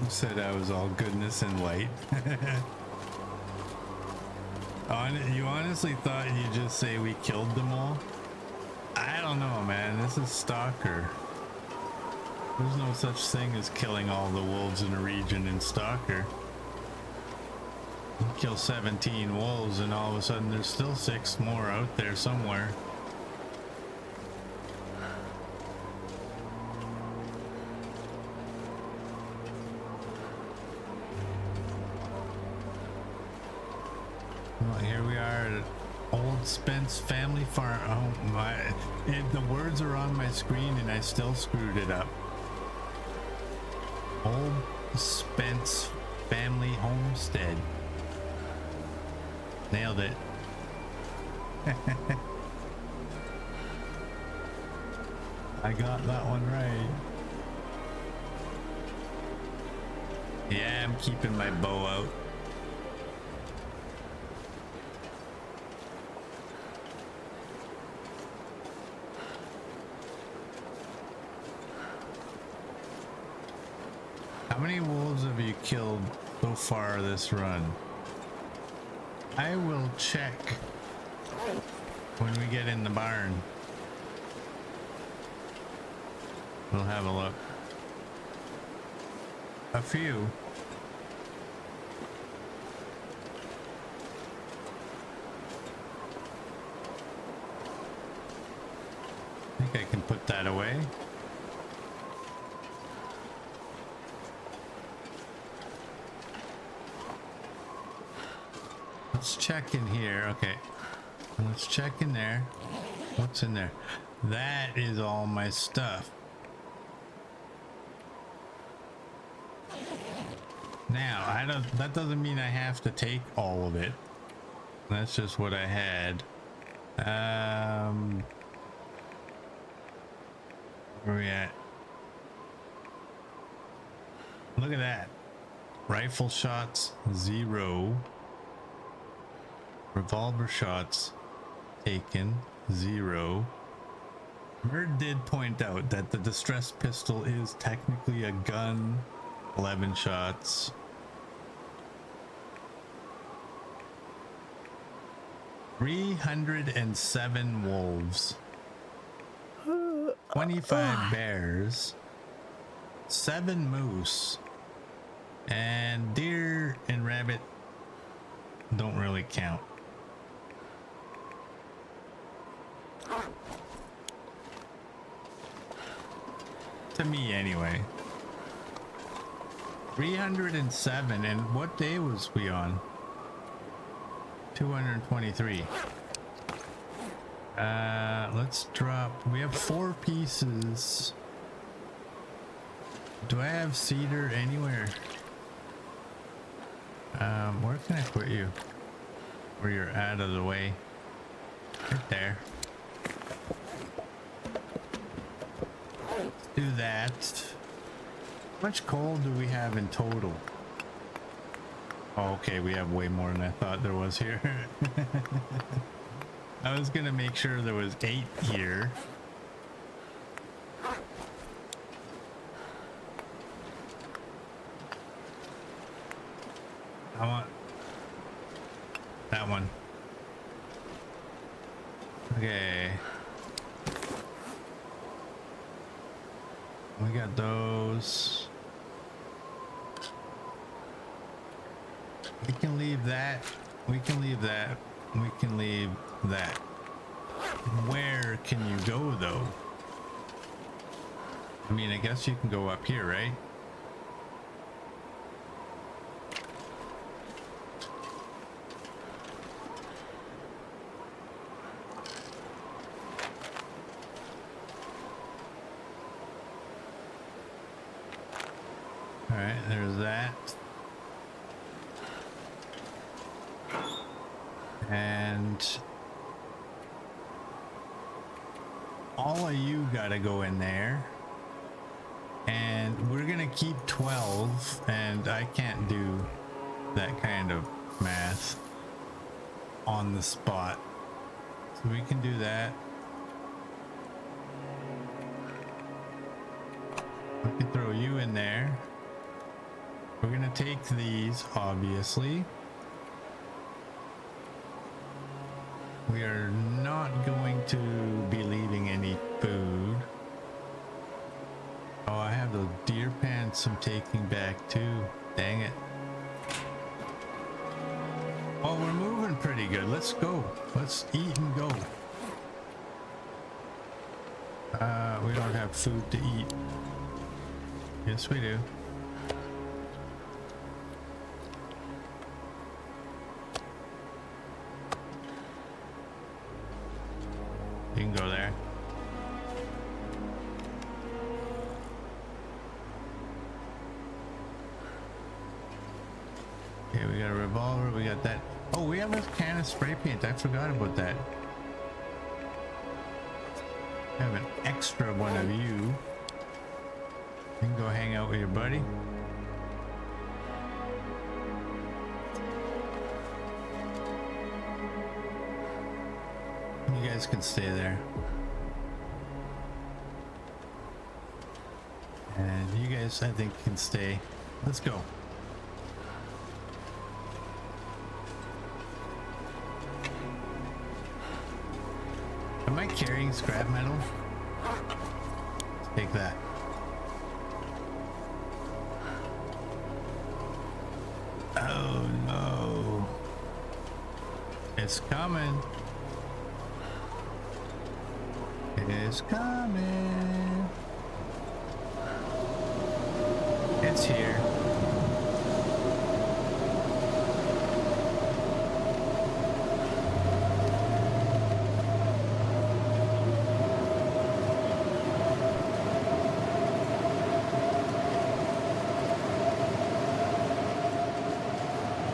Said I was all goodness and light. You honestly thought you'd just say we killed them all? I don't know, man. This is Stalker. There's no such thing as killing all the wolves in a region in Stalker. You kill 17 wolves and all of a sudden there's still 6 more out there somewhere. Here we are at Old Spence Family Farm. Oh my, the words are on my screen and I still screwed it up. Old Spence Family Homestead. Nailed it. I got that one right. Yeah, I'm keeping my bow out. How many wolves have you killed so far this run? I will check when we get in the barn. We'll have a look. A few. I think I can put that away. Let's check in here. Okay. Let's check in there. What's in there? That is all my stuff. Now, that doesn't mean I have to take all of it. That's just what I had. Where are we at? Look at that. Rifle shots, 0. Revolver shots taken, 0. Bird did point out that the distress pistol is technically a gun. 11 shots. $307 wolves. 25 bears. 7 moose. And deer and rabbit don't really count. To me anyway. 307, and what day was we on? 223. Let's drop, we have 4 pieces. Do I have cedar anywhere? Where can I put you? Where you're out of the way. Right there. Let's do that. How much coal do we have in total? Oh, okay, we have way more than I thought there was here. I was gonna make sure there was 8 here. I want that one. Okay. We got those. We can leave that. We can leave that. We can leave that. Where can you go though? I mean, I guess you can go up here, right? All right, there's that. And all of you gotta go in there. And we're gonna keep 12, and I can't do that kind of math on the spot. So we can do that. We can throw you in there. We're gonna take these, obviously. We are not going to be leaving any food. Oh, I have those deer pants I'm taking back too. Dang it. Oh, we're moving pretty good. Let's go. Let's eat and go. We don't have food to eat. Yes, we do. You can go there. Okay, we got a revolver, we got that. Oh, we have a can of spray paint. I forgot about that. I have an extra one of you. You can go hang out with your buddy. You guys can stay there. And you guys, I think, can stay. Let's go. Am I carrying scrap metal? Let's take that. Oh no. It's coming. It is coming. It's here.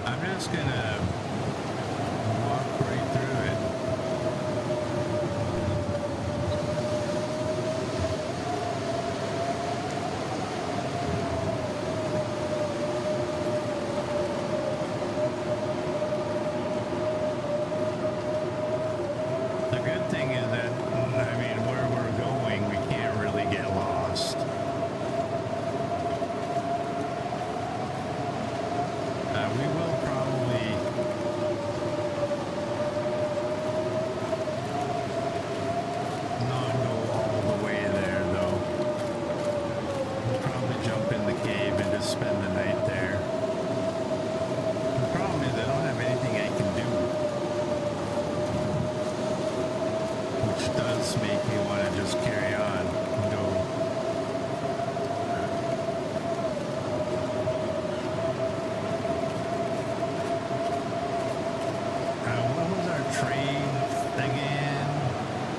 I'm just gonna walk right through it. The good thing is that, I mean, where we're going else make me want to just carry on and go. What was our trade again?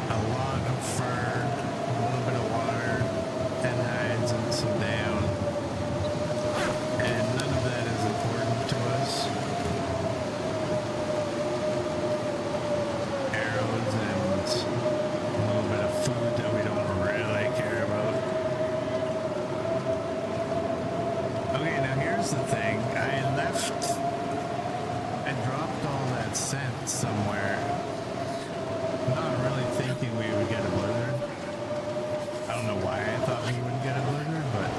A lot of fur, a little bit of water, 10 hides and some down. And none of that is important to us. Arrows and a little bit of food that we don't really care about. Okay, now here's the thing. I dropped all that scent somewhere, not really thinking we would get a blizzard. I don't know why I thought we would get a blizzard, but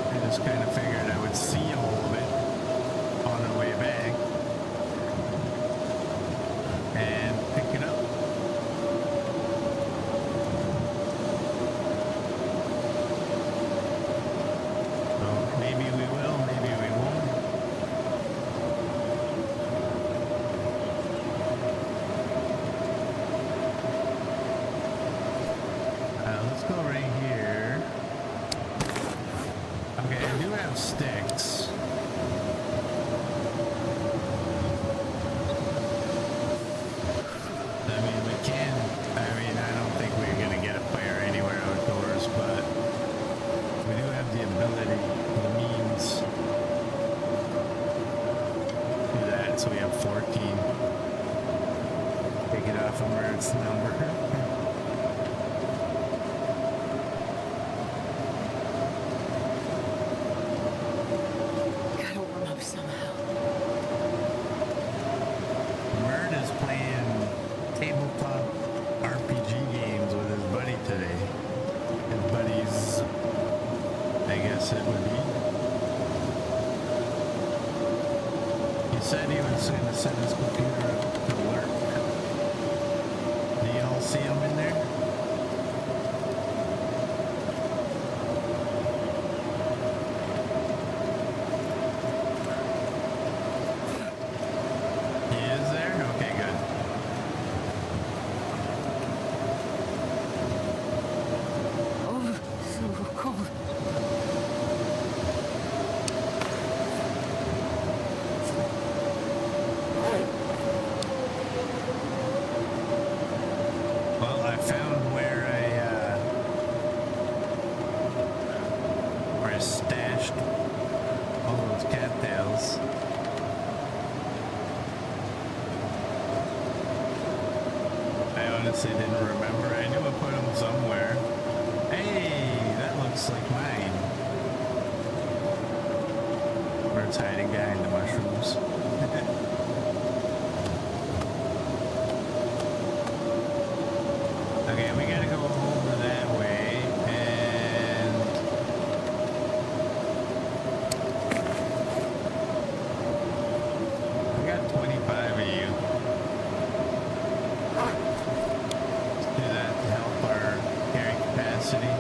I just kind of figured I would see all of it on our way back and pick it up. So maybe we will, maybe we won't. Let's go right here. Okay, I do have sticks. I mean, we can. I don't think we're gonna get a fire anywhere outdoors, but we do have the ability, the means to do that. So we have 14. Take it off of where it's numbered. Gotta warm up somehow. Mert is playing tabletop RPG games with his buddy today. His buddies, I guess it would be. He said he was going to set his computer up to work. Do y'all see him in there? He is there? Okay, good. Oh, so cold. Well, I found where I stashed all those cattails. I honestly didn't remember. I knew I put them somewhere. Hey, that looks like mine. Where it's hiding behind the mushrooms. Okay, we gotta go over that way, and I got 25 of you. Let's do that to help our carrying capacity.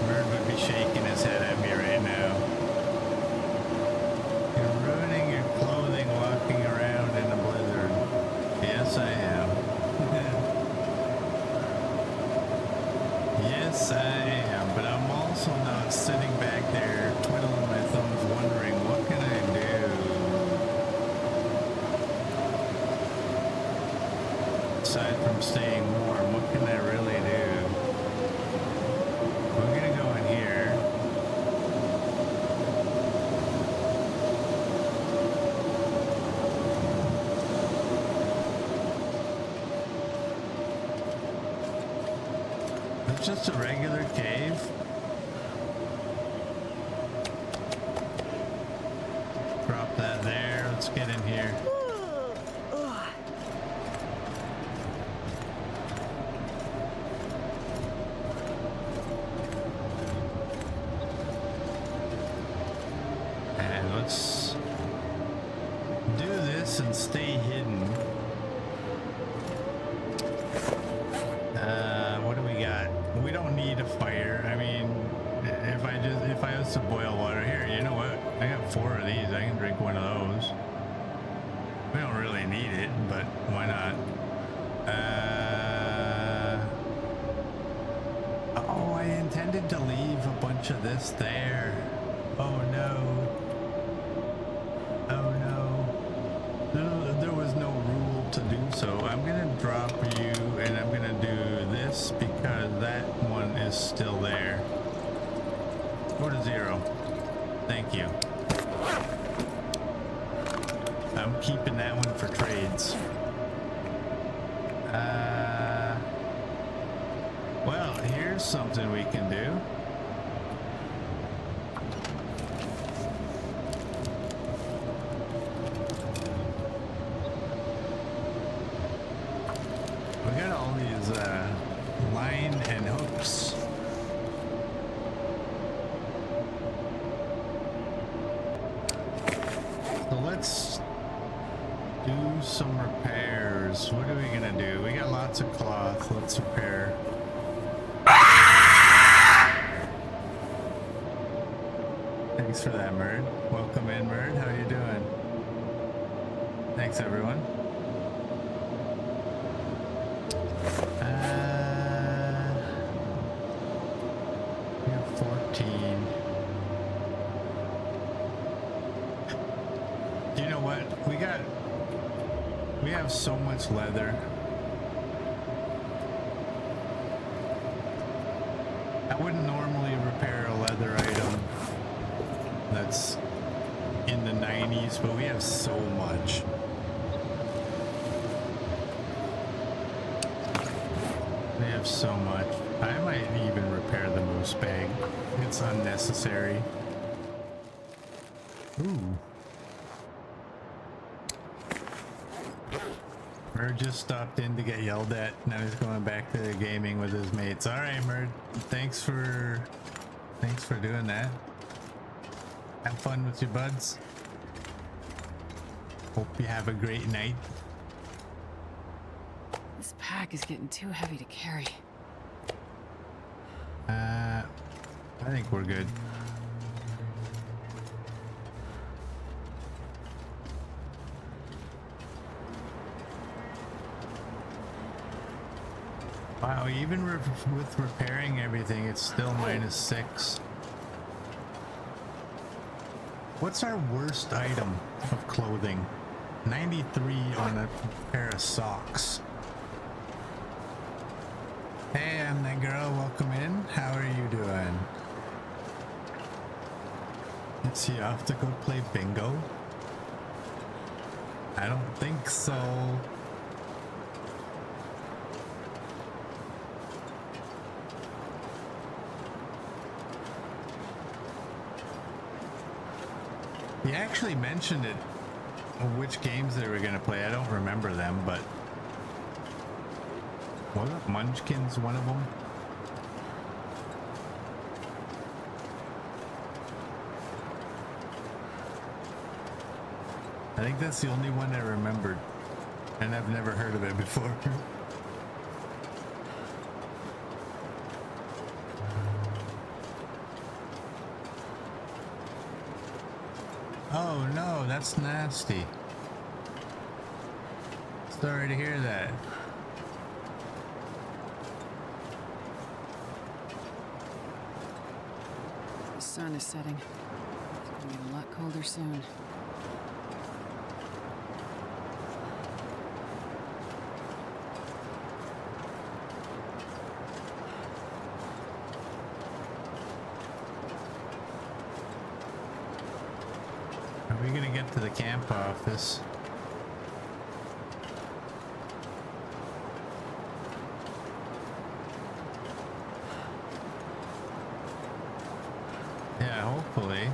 Bird would be shaking his head at me right now. You're ruining your clothing walking around in a blizzard. Yes, I am. Yes, I am. But I'm also not sitting back there twiddling my thumbs wondering, what can I do? Aside from staying warm, what can I really do? We're gonna go in here. It's just a regular cave. Drop that there. Let's get in here. And let's do this this and stay hidden. What do we got? We don't need a fire. I mean, if I was to boil water here, you know what? I got 4 of these. I can drink one of those. We don't really need it, but why not? Oh, I intended to leave a bunch of this there. Oh no. Oh no. There was no rule to do so. I'm gonna drop you and I'm gonna do this because that one is still there. Go to 0. Thank you. I'm keeping that one for trades. Well, here's something we can do. We got all these line and hooks. So let's do some repairs. What are we gonna do? We got lots of cloth. Let's repair. Thanks for that, Merd. Welcome in, Merd. How you doing? Thanks, everyone. We have 14. You know what? We have so much leather. I wouldn't normally repair a leather item that's in the 90s, but we have so much. We have so much. I might even repair the moose bag. It's unnecessary. Ooh. Merd just stopped in to get yelled at. Now he's going back to gaming with his mates. All right, Merd. Thanks for doing that. Have fun with your buds. Hope you have a great night. This pack is getting too heavy to carry. I think we're good. Wow, even with repairing everything, it's still -6. What's our worst item of clothing? 93 on a pair of socks. Hey, I'm that girl. Welcome in. How are you doing? Is he off to go play bingo? I don't think so. He actually mentioned it, which games they were going to play. I don't remember them, but wasn't Munchkins one of them? I think that's the only one I remembered, and I've never heard of it before. Oh no, that's nasty. Sorry to hear that. The sun is setting. It's gonna be a lot colder soon. Are we gonna get to the camp office? Yeah, hopefully.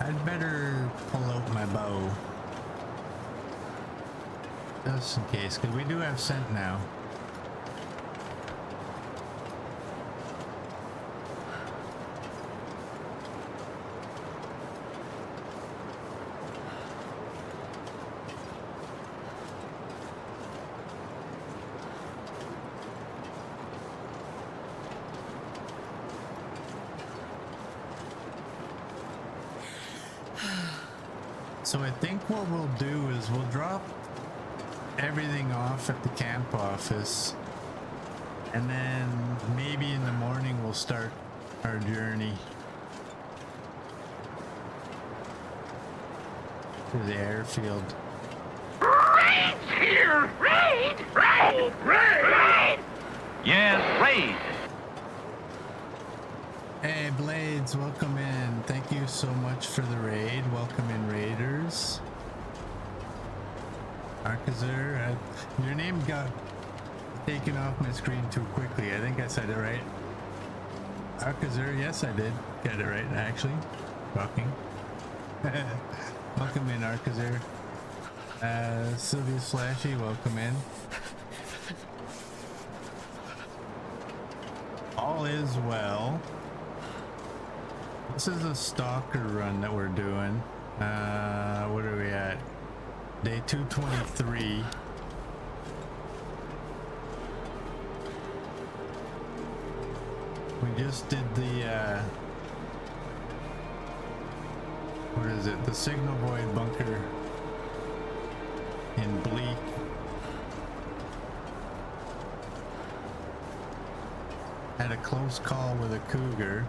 I'd better pull out my bow. Just in case, because we do have scent now. So I think what we'll do is we'll drop everything off at the camp office, and then maybe in the morning we'll start our journey to the airfield. Raid's here! Raid! Raid! Raid! Raid! Yes, raid! Hey Blades, welcome in. Thank you so much for the raid. Welcome in, Raiders. Arcazur, your name got taken off my screen too quickly. I think I said it right. Arcazur, yes I did get it right actually. Fucking. Welcome in, Arcazur. Sylvia Flashy, welcome in. All is well. This is a Stalker run that we're doing. What are we at? Day 223. We just did the what is it? The Signal Void bunker in Bleak. Had a close call with a cougar.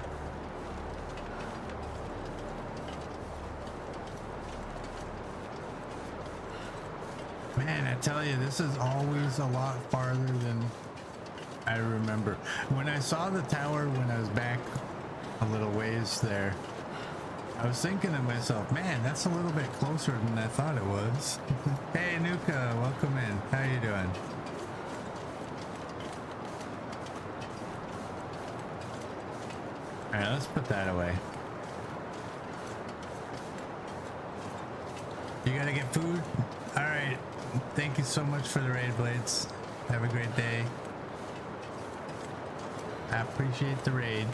Man, I tell you, this is always a lot farther than I remember. When I saw the tower when I was back a little ways there, I was thinking to myself, man, that's a little bit closer than I thought it was. Hey, Nuka, welcome in. How you doing? All right, let's put that away. You gotta get food? All right. Thank you so much for the raid, Blades. Have a great day. I appreciate the raid.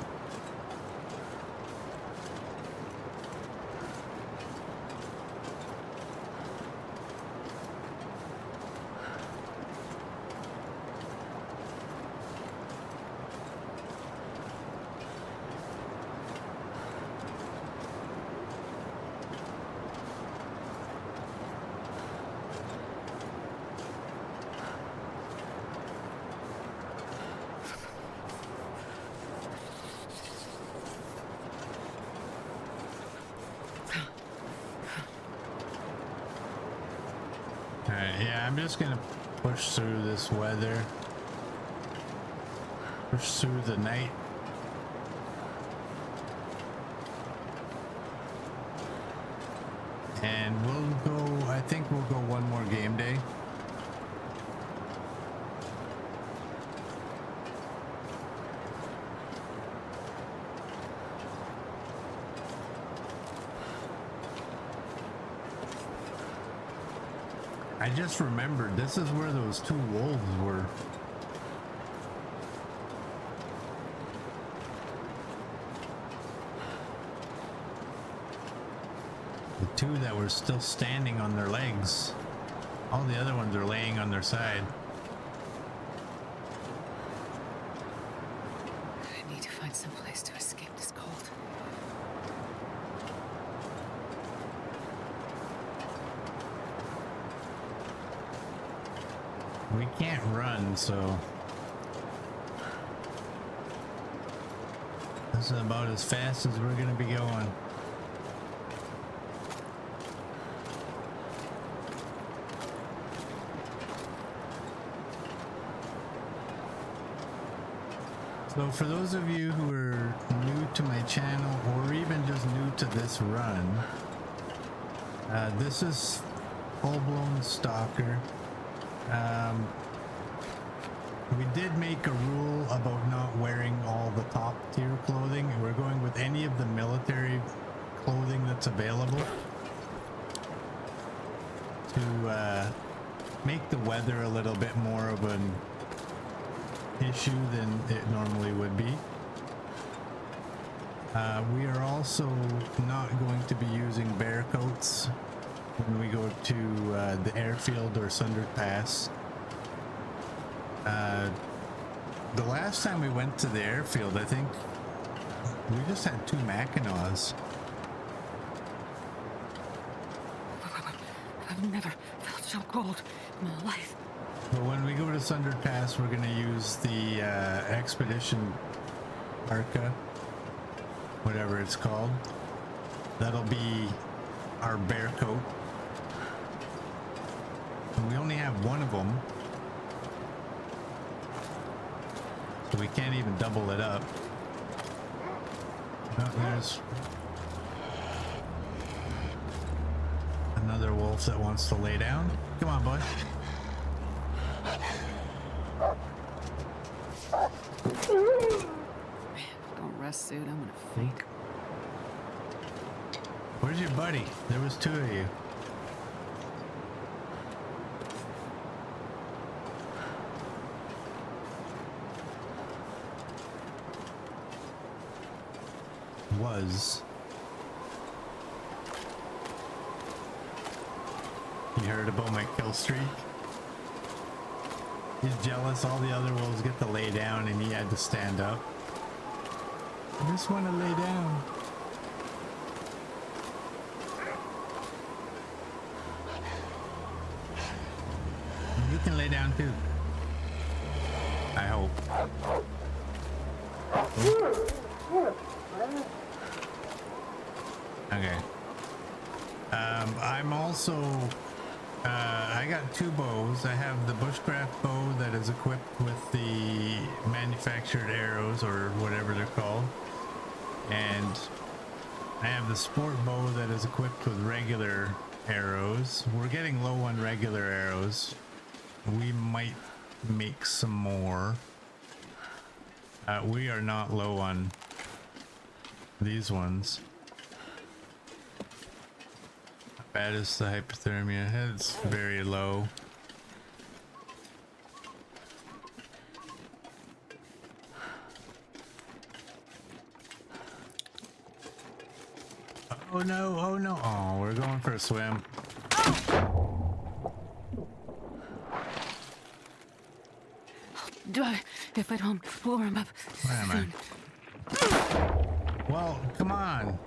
Yeah, I'm just gonna push through this weather. Push through the night. And we'll go, I think we'll go one more game day. I just remembered this is where those two wolves were. The two that were still standing on their legs. All the other ones are laying on their side. I need to find some place to escape this cold. We can't run, so this is about as fast as we're gonna be going. So for those of you who are new to my channel or even just new to this run, this is full-blown Stalker. We did make a rule about not wearing all the top tier clothing. We're going with any of the military clothing that's available to make the weather a little bit more of an issue than it normally would be. We are also not going to be using bear coats when we go to the airfield or Sundered Pass. The last time we went to the airfield, I think we just had 2 Mackinaws. I've never felt so cold in my life. But when we go to Sunder Pass, we're gonna use the expedition parka, whatever it's called. That'll be our bear coat. And we only have one of them, so we can't even double it up. Oh, there's another wolf that wants to lay down. Come on, bud. Don't rest suit. I'm gonna fake. Where's your buddy? There was two of you. Was. You heard about my kill streak? He's jealous all the other wolves get to lay down and he had to stand up. I just want to lay down. You can lay down too. I hope. Okay. I'm also I got two bows. I have the bushcraft bow that is equipped with the manufactured arrows or whatever they're called, and I have the sport bow that is equipped with regular arrows. We're getting low on regular arrows. We might make some more. We are not low on these ones. Bad is the hypothermia. It's very low. Oh no, oh no. Oh, we're going for a swim. If I don't warm up. Where am I? Well, come on.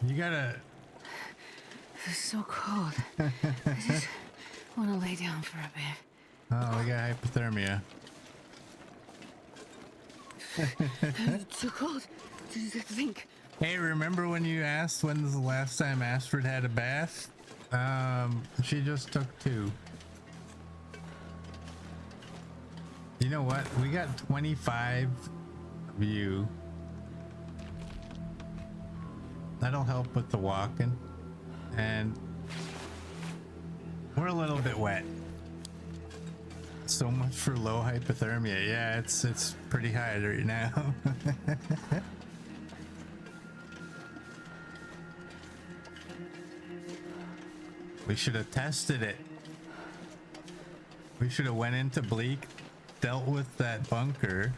You gotta. It's so cold. I just want to lay down for a bit. Oh, we got hypothermia. It's too cold to think. Hey, remember when you asked when's the last time Astrid had a bath? She just took 2. You know what? We got 25 of you. That'll help with the walking. And we're a little bit wet. So much for low hypothermia. Yeah, it's pretty high right now. We should have tested it. We should have went into Bleak, dealt with that bunker,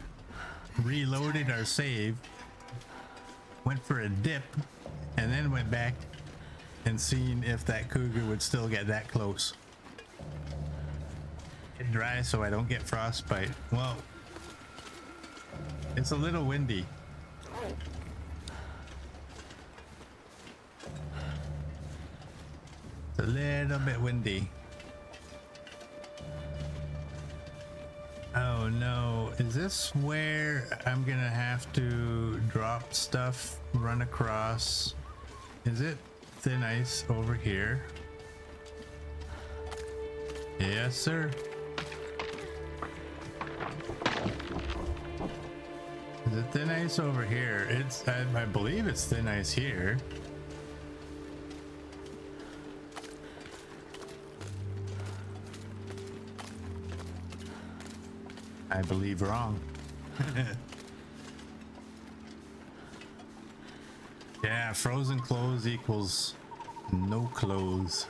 reloaded our save, went for a dip, and then went back and seen if that cougar would still get that close. Get dry so I don't get frostbite. Well, it's a little windy. It's a little bit windy. Oh no, is this where I'm gonna have to drop stuff, run across? Is it thin ice over here? Yes, sir. Is it thin ice over here? It's, I believe it's thin ice here. I believe wrong. Yeah, frozen clothes equals no clothes.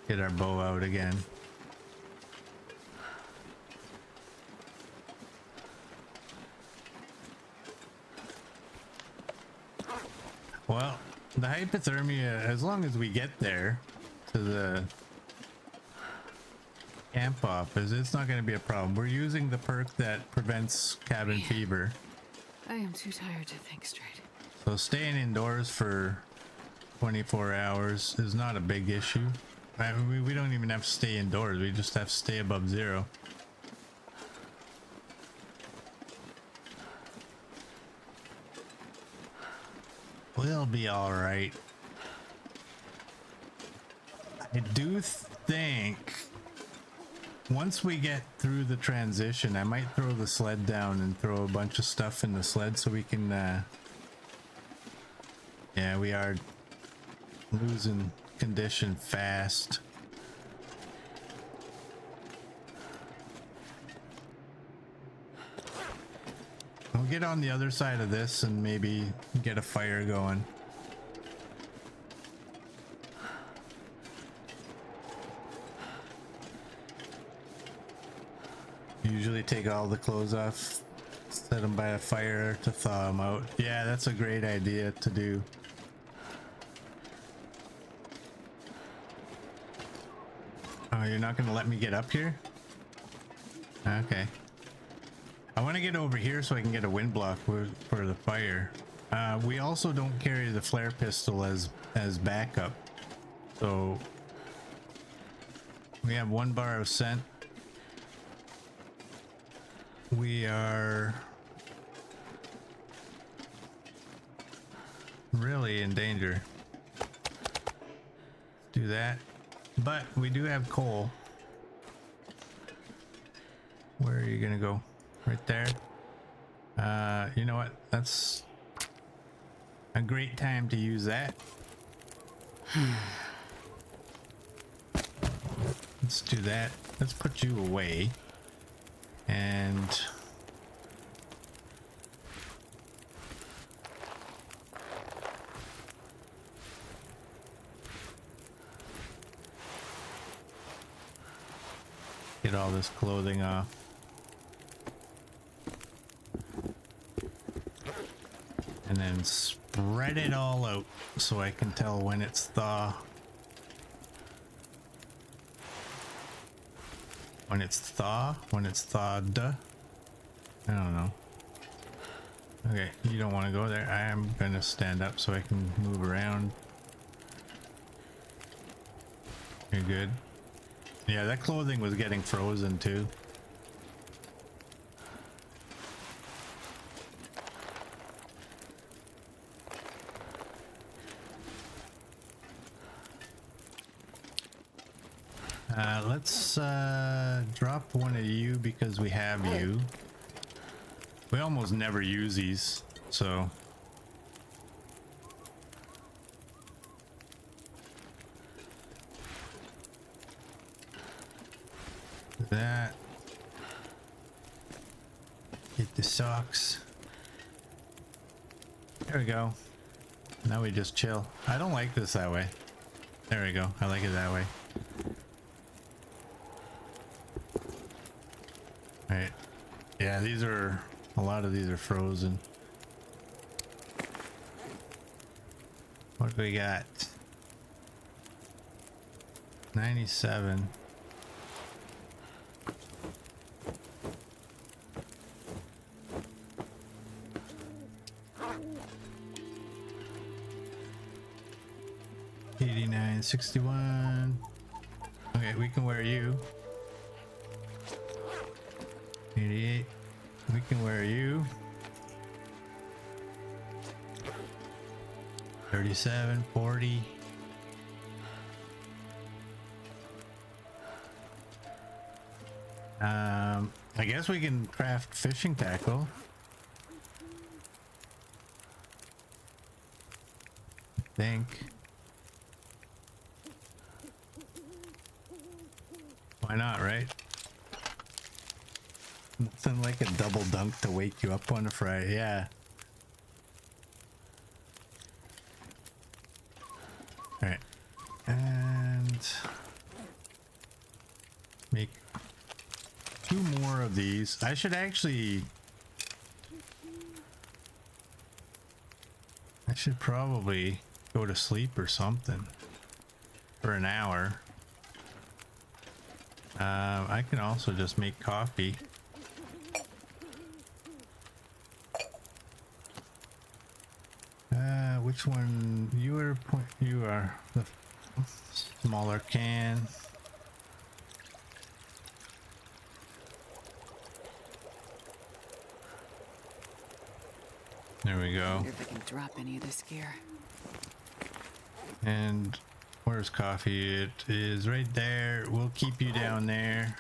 Get our bow out again. Well, the hypothermia, as long as we get there to the camp office, it's not going to be a problem. We're using the perk that prevents cabin fever. I am too tired to think straight. So staying indoors for 24 hours is not a big issue. I mean, we don't even have to stay indoors. We just have to stay above zero. We'll be all right. I do think once we get through the transition, I might throw the sled down and throw a bunch of stuff in the sled so we can, yeah, we are losing condition fast. We'll get on the other side of this and maybe get a fire going. Usually take all the clothes off, set them by a fire to thaw them out. Yeah, that's a great idea to do. Oh, you're not gonna let me get up here? Okay. I want to get over here so I can get a wind block for the fire. We also don't carry the flare pistol as backup. So we have 1 bar of scent. We are really in danger. Do that. But we do have coal. Where are you gonna go? Right there. You know what? That's a great time to use that. Let's do that. Let's put you away. And get all this clothing off. And then spread it all out so I can tell when it's thaw. When it's thaw? When it's thawed? I don't know. Okay, you don't want to go there. I am gonna stand up so I can move around. You're good. Yeah, that clothing was getting frozen too. Let's drop one of you because we have you. We almost never use these, so that. Get the socks. There we go. Now we just chill. I don't like this that way. There we go. I like it that way. Right. Yeah, these are, a lot of these are frozen. What do we got? 97. $89, 61. Okay, we can wear you. 88. We can wear you. 37, 40. I guess we can craft fishing tackle. I think. Why not, right? Nothing like a double dunk to wake you up on a Friday, yeah. Alright. And make 2 more of these. I should probably go to sleep or something for an hour. I can also just make coffee. Which one? You are the smaller can. There we go. Wonder if I can drop any of this gear. And where's coffee? It is right there. We'll keep you down there.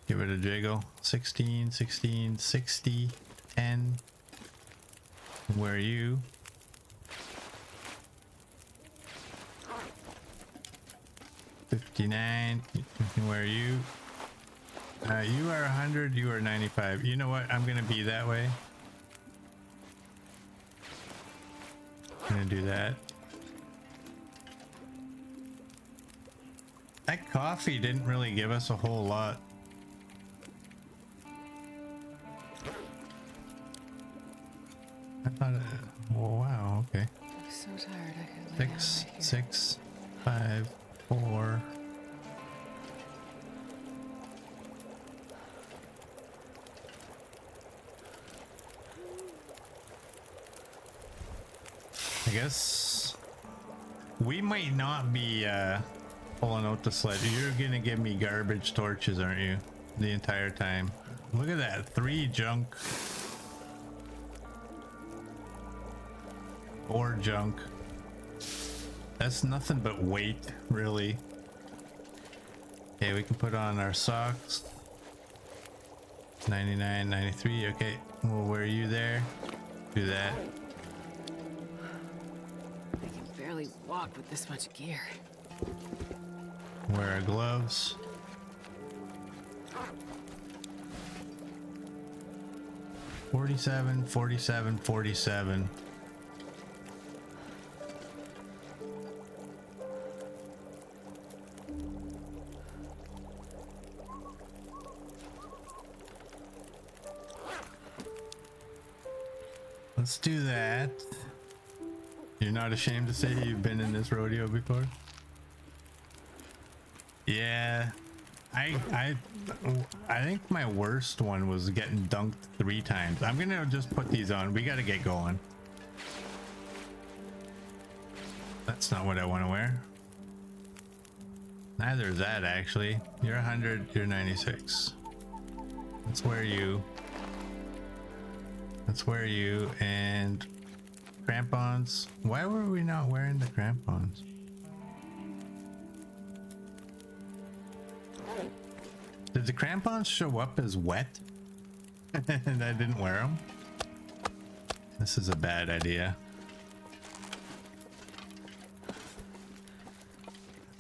Give it a jiggle. 16, 16, 60, 10. Where are you? $59. Where are you? You are 100. You are 95. You know what? I'm gonna be that way. I'm gonna do that. That coffee didn't really give us a whole lot. I thought, oh wow, okay. I'm so tired I could lay 6, down right here. 6, 5, 4. I guess we might not be pulling out the sled. You're gonna give me garbage torches, aren't you? The entire time. Look at that, 3 junk. 4 junk. That's nothing but weight, really. Okay, we can put on our socks. 99, 93, okay. Well, where are you there? Do that. I can barely walk with this much gear. Wear our gloves. $47, $47, $47. Let's do that. You're not ashamed to say you've been in this rodeo before? Yeah. I think my worst one was getting dunked 3 times. I'm gonna just put these on. We gotta get going. That's not what I want to wear. Neither is that, actually. You're 100, you're 96. Let's wear you. Let's wear you. And crampons. Why were we not wearing the crampons? Did the crampons show up as wet? And I didn't wear them? This is a bad idea.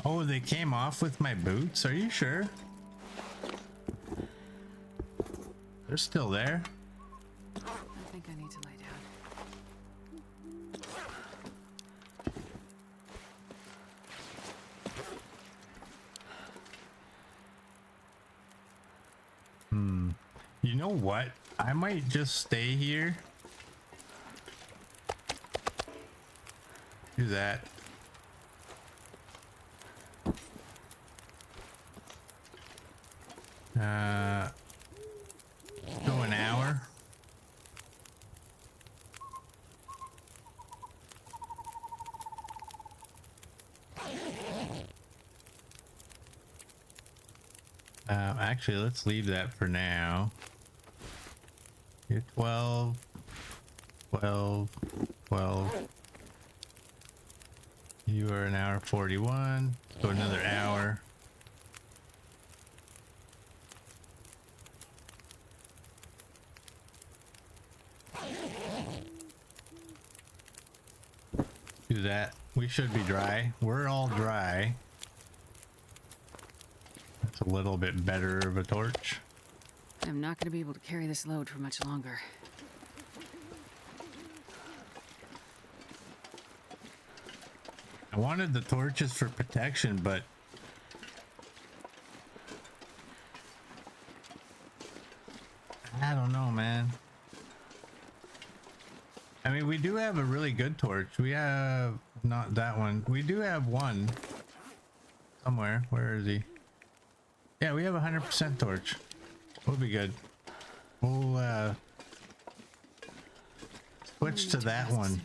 Oh, they came off with my boots? Are you sure? They're still there. I think I need to lay down. You know what? I might just stay here. Do that. Go an hour. Actually, let's leave that for now. You're 12, 12, 12. You are an hour 41. Go another hour. Do that. We should be dry. We're all dry. That's a little bit better of a torch. I'm not going to be able to carry this load for much longer. I wanted the torches for protection, but I don't know, man. I mean, we do have a really good torch. We have not that one. We do have one somewhere. Where is he? Yeah, we have 100% torch. We'll be good. We'll switch to that one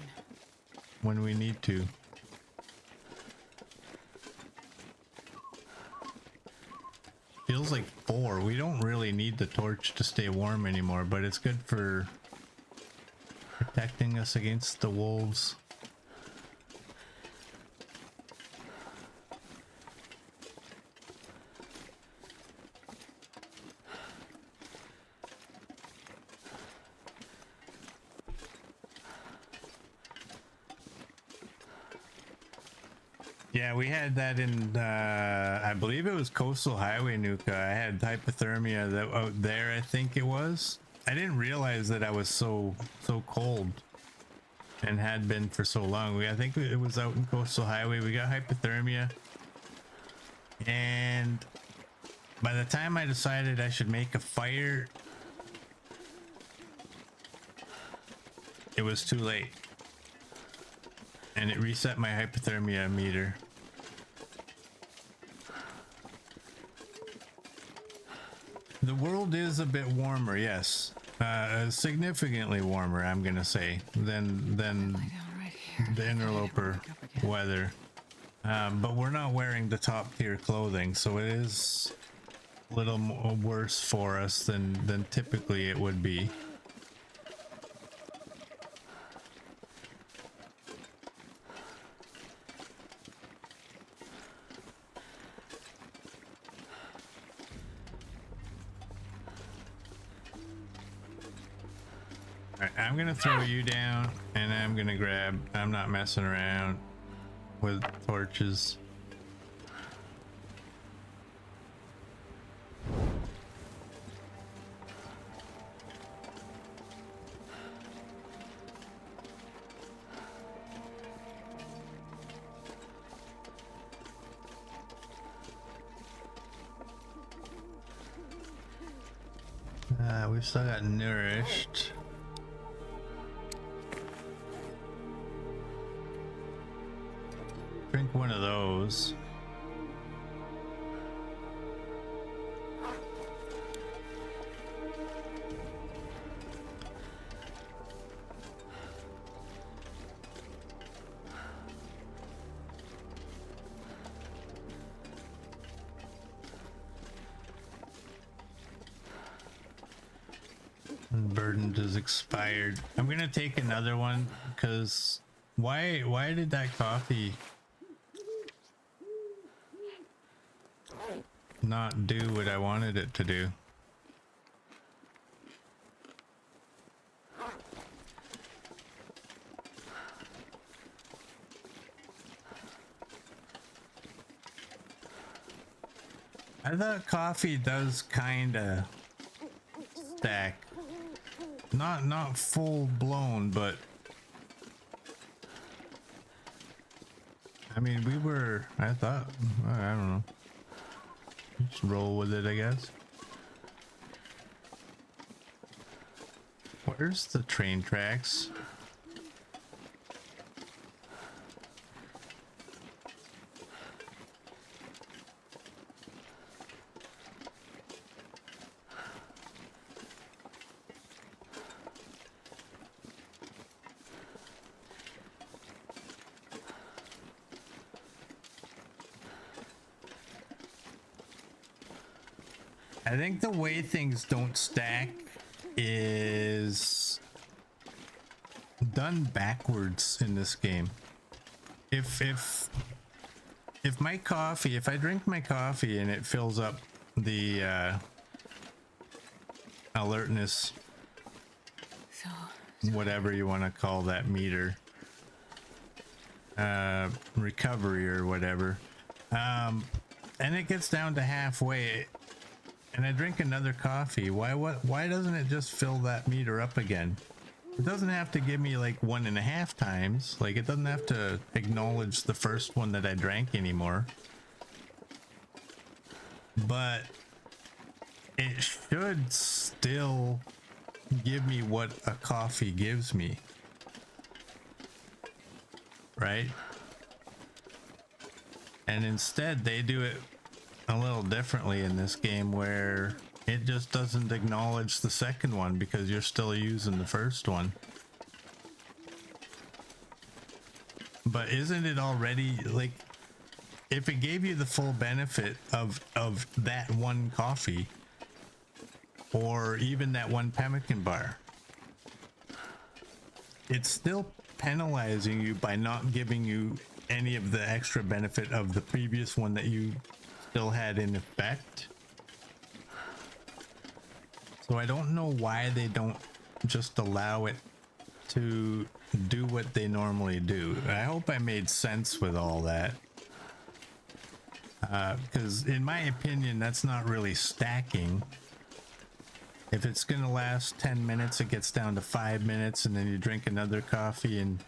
when we need to. Feels like 4. We don't really need the torch to stay warm anymore, but it's good for protecting us against the wolves. Yeah, we had that in, I believe it was Coastal Highway, Nuka. I had hypothermia that out there, I think it was. I didn't realize that I was so cold and had been for so long. I think it was out in Coastal Highway. We got hypothermia. And by the time I decided I should make a fire, it was too late. And it reset my hypothermia meter. The world is a bit warmer, yes. Significantly warmer, I'm gonna say, than the interloper weather. But we're not wearing the top tier clothing, so it is a little worse for us than typically it would be. I'm gonna throw you down and I'm gonna grab, I'm not messing around with torches. We've still got nourished. Drink one of those. Burdened is expired. I'm gonna take another one because why did that coffee not do what I wanted it to do? I thought coffee does kinda stack. Not full blown, but I mean I thought, I don't know. Just roll with it, I guess. Where's the train tracks? I think the way things don't stack is done backwards in this game. If my coffee, if I drink my coffee and it fills up the alertness, whatever you want to call that meter, recovery or whatever, and it gets down to halfway, and I drink another coffee, why doesn't it just fill that meter up again? It doesn't have to give me like 1.5 times. Like, it doesn't have to acknowledge the first one that I drank anymore. But it should still give me what a coffee gives me. Right? And instead they do it a little differently in this game, where It just doesn't acknowledge the second one because you're still using the first one. But isn't it already, like, if it gave you the full benefit of that one coffee or even that one pemmican bar, it's still penalizing you by not giving you any of the extra benefit of the previous one that you still had in effect. So I don't know why they don't just allow it to do what they normally do. I hope I made sense with all that. Because in my opinion, that's not really stacking. If it's gonna last 10 minutes, it gets down to 5 minutes, and then you drink another coffee and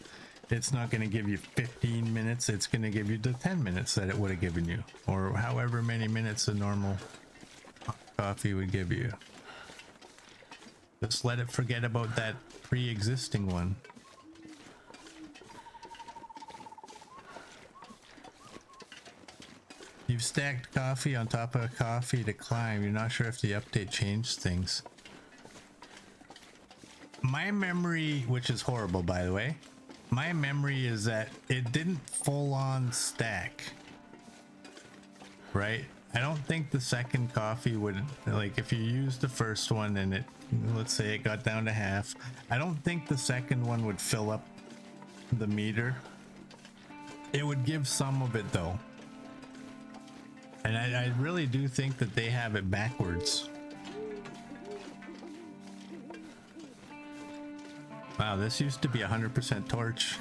it's not gonna give you 15 minutes, it's gonna give you the 10 minutes that it would have given you, or however many minutes a normal coffee would give you. Just let it forget about that pre-existing one. You've stacked coffee on top of coffee to climb. You're not sure if the update changed things. My memory, which is horrible by the way, my memory is that it didn't full on stack. Right? I don't think the second coffee would, like, if you use the first one and it, let's say it got down to half, I don't think the second one would fill up the meter. It would give some of it though. And I really do think that they have it backwards. Wow, this used to be 100% torch.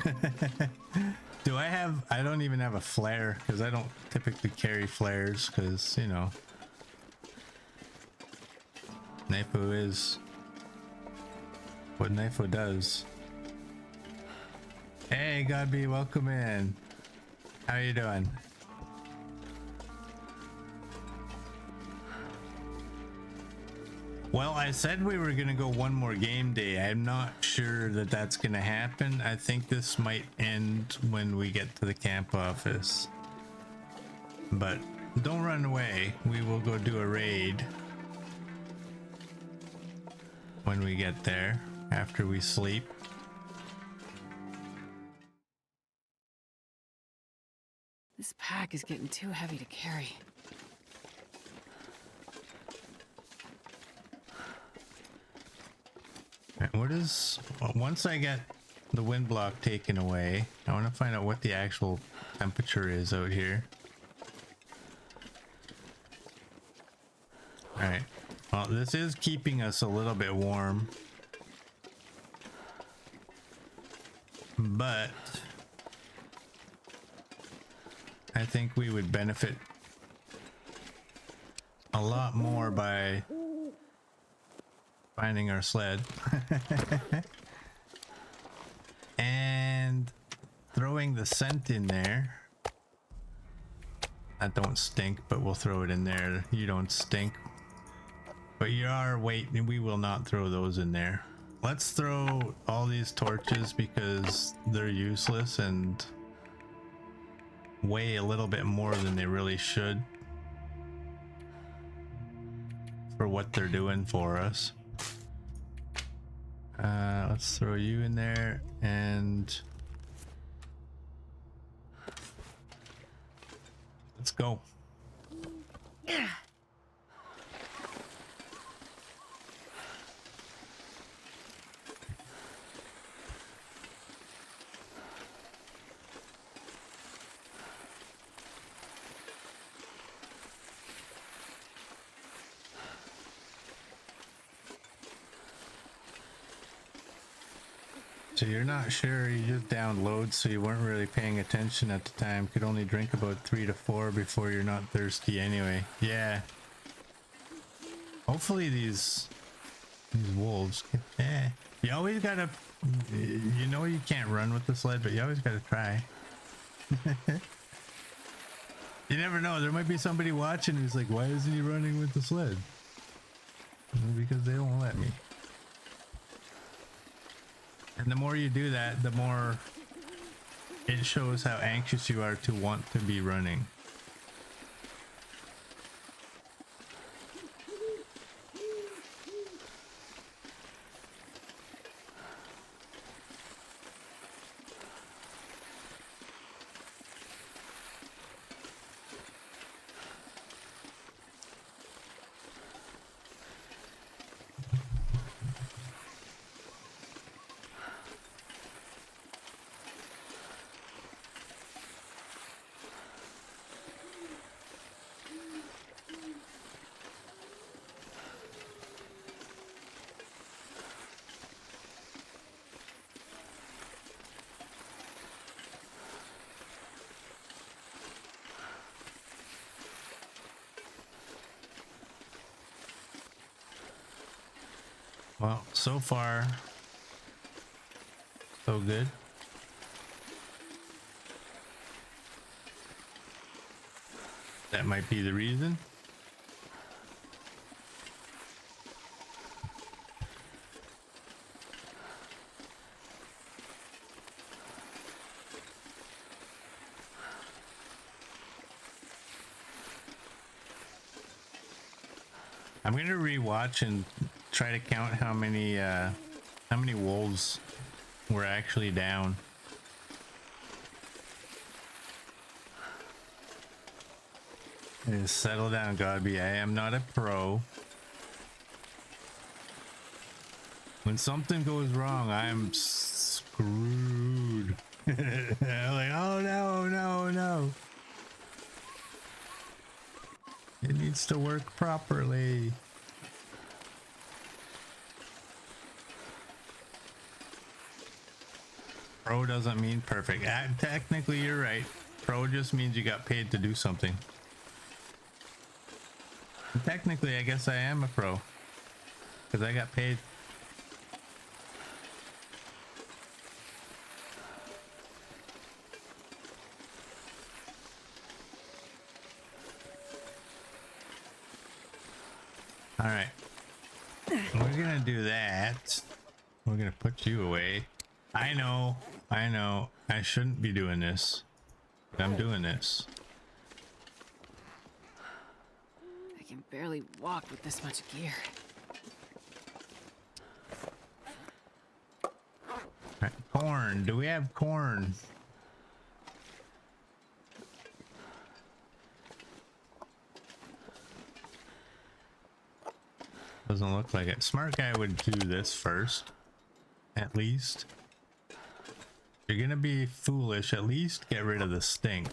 Do I have, I don't even have a flare because I don't typically carry flares because, you know, Naifu is what Naifu does. Hey, Godby, welcome in. How you doing? Well, I said we were going to go one more game day. I'm not sure that that's going to happen. I think this might end when we get to the camp office. But don't run away. We will go do a raid when we get there, after we sleep. This pack is getting too heavy to carry. What is, once I get the wind block taken away, I want to find out what the actual temperature is out here. Alright, well, this is keeping us a little bit warm, but I think we would benefit a lot more by finding our sled and throwing the scent in there. That don't stink, but we'll throw it in there. You don't stink, but you are weight, and we will not throw those in there. Let's throw all these torches because they're useless and weigh a little bit more than they really should for what they're doing for us. Let's throw you in there and let's go. So you're not sure, you just download, so you weren't really paying attention at the time. Could only drink about 3 to 4 before you're not thirsty anyway. Yeah. Hopefully these wolves, yeah. You always gotta, you know, you can't run with the sled, but you always gotta try. You never know, there might be somebody watching who's like, why isn't he running with the sled? Because they won't let me. And the more you do that, the more it shows how anxious you are to want to be running. Well, so far, so good. That might be the reason. I'm gonna rewatch and try to count how many wolves were actually down. Settle down, Godby. I am not a pro. When something goes wrong, I'm screwed. Like, oh no, no, no. It needs to work properly. Pro doesn't mean perfect. Technically, you're right. Pro just means you got paid to do something. And technically, I guess I am a pro. Because I got paid. All right. We're gonna do that. We're gonna put you away. I know. I shouldn't be doing this. But I'm doing this. I can barely walk with this much gear. All right. Corn. Do we have corn? Doesn't look like it. Smart guy would do this first. At least. If you're gonna be foolish, at least get rid of the stink.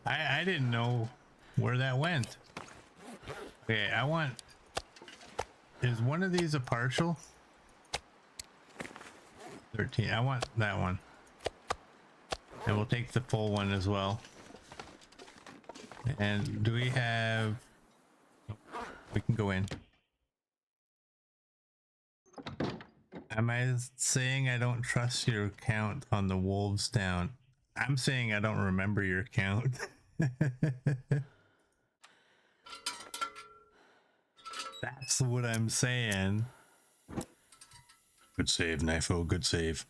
I didn't know where that went. Okay, I want... Is one of these a partial? 13. I want that one. And we'll take the full one as well. And do we have... We can go in. Am I saying I don't trust your count on the wolves down? I'm saying I don't remember your count. That's what I'm saying. Good save, Knifo. Good save.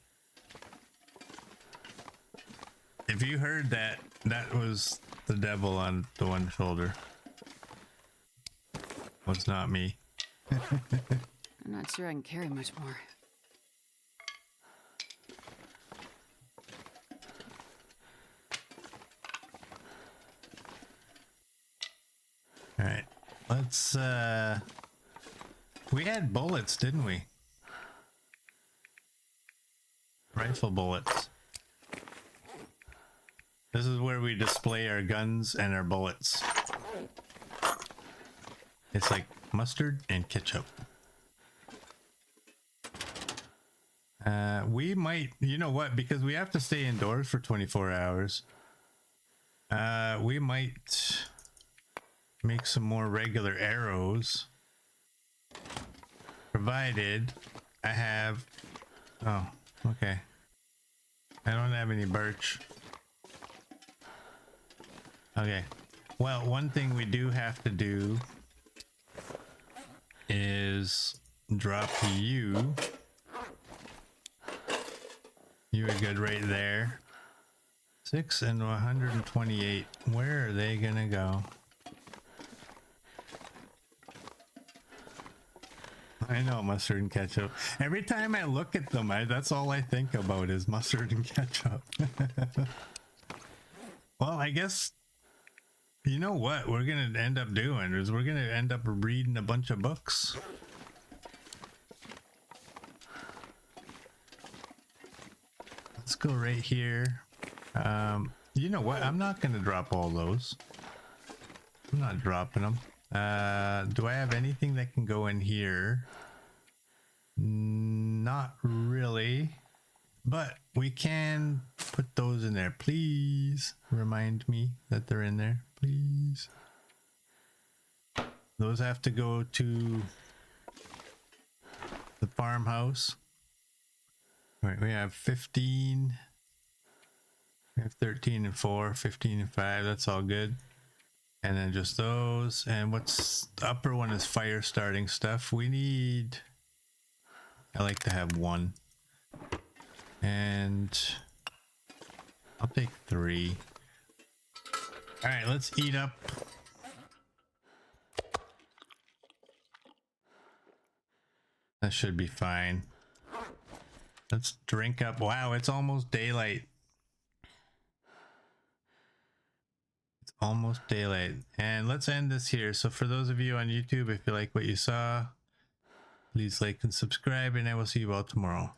If you heard that, that was the devil on the one shoulder. Was not me. I'm not sure I can carry much more. All right, let's we had bullets, didn't we? Rifle bullets. This is where we display our guns and our bullets. It's like mustard and ketchup. We might, you know what, because we have to stay indoors for 24 hours. We might make some more regular arrows. Provided I have... Oh, okay. I don't have any birch. Okay. Well, one thing we do have to do is drop you. You are good right there. 6 and 128. Where are they gonna go? I know, mustard and ketchup. Every time I look at them, that's all I think about is mustard and ketchup. Well, I guess, you know what we're going to end up doing is we're going to end up reading a bunch of books. Let's go right here. You know what? I'm not going to drop all those. I'm not dropping them. Do I have anything that can go in here? Not really. really. But we can put those in there. Please remind me that they're in there. Please. Those have to go to the farmhouse. All right, we have 15. We have 13 and 4, 15 and 5. That's all good. And then just those. And what's the upper one is fire starting stuff. We need, I like to have 1. And I'll take 3. All right, let's eat up. That should be fine. Let's drink up. Wow, it's almost daylight. It's almost daylight. And let's end this here. So for those of you on YouTube, if you like what you saw, please like and subscribe, and I will see you all tomorrow.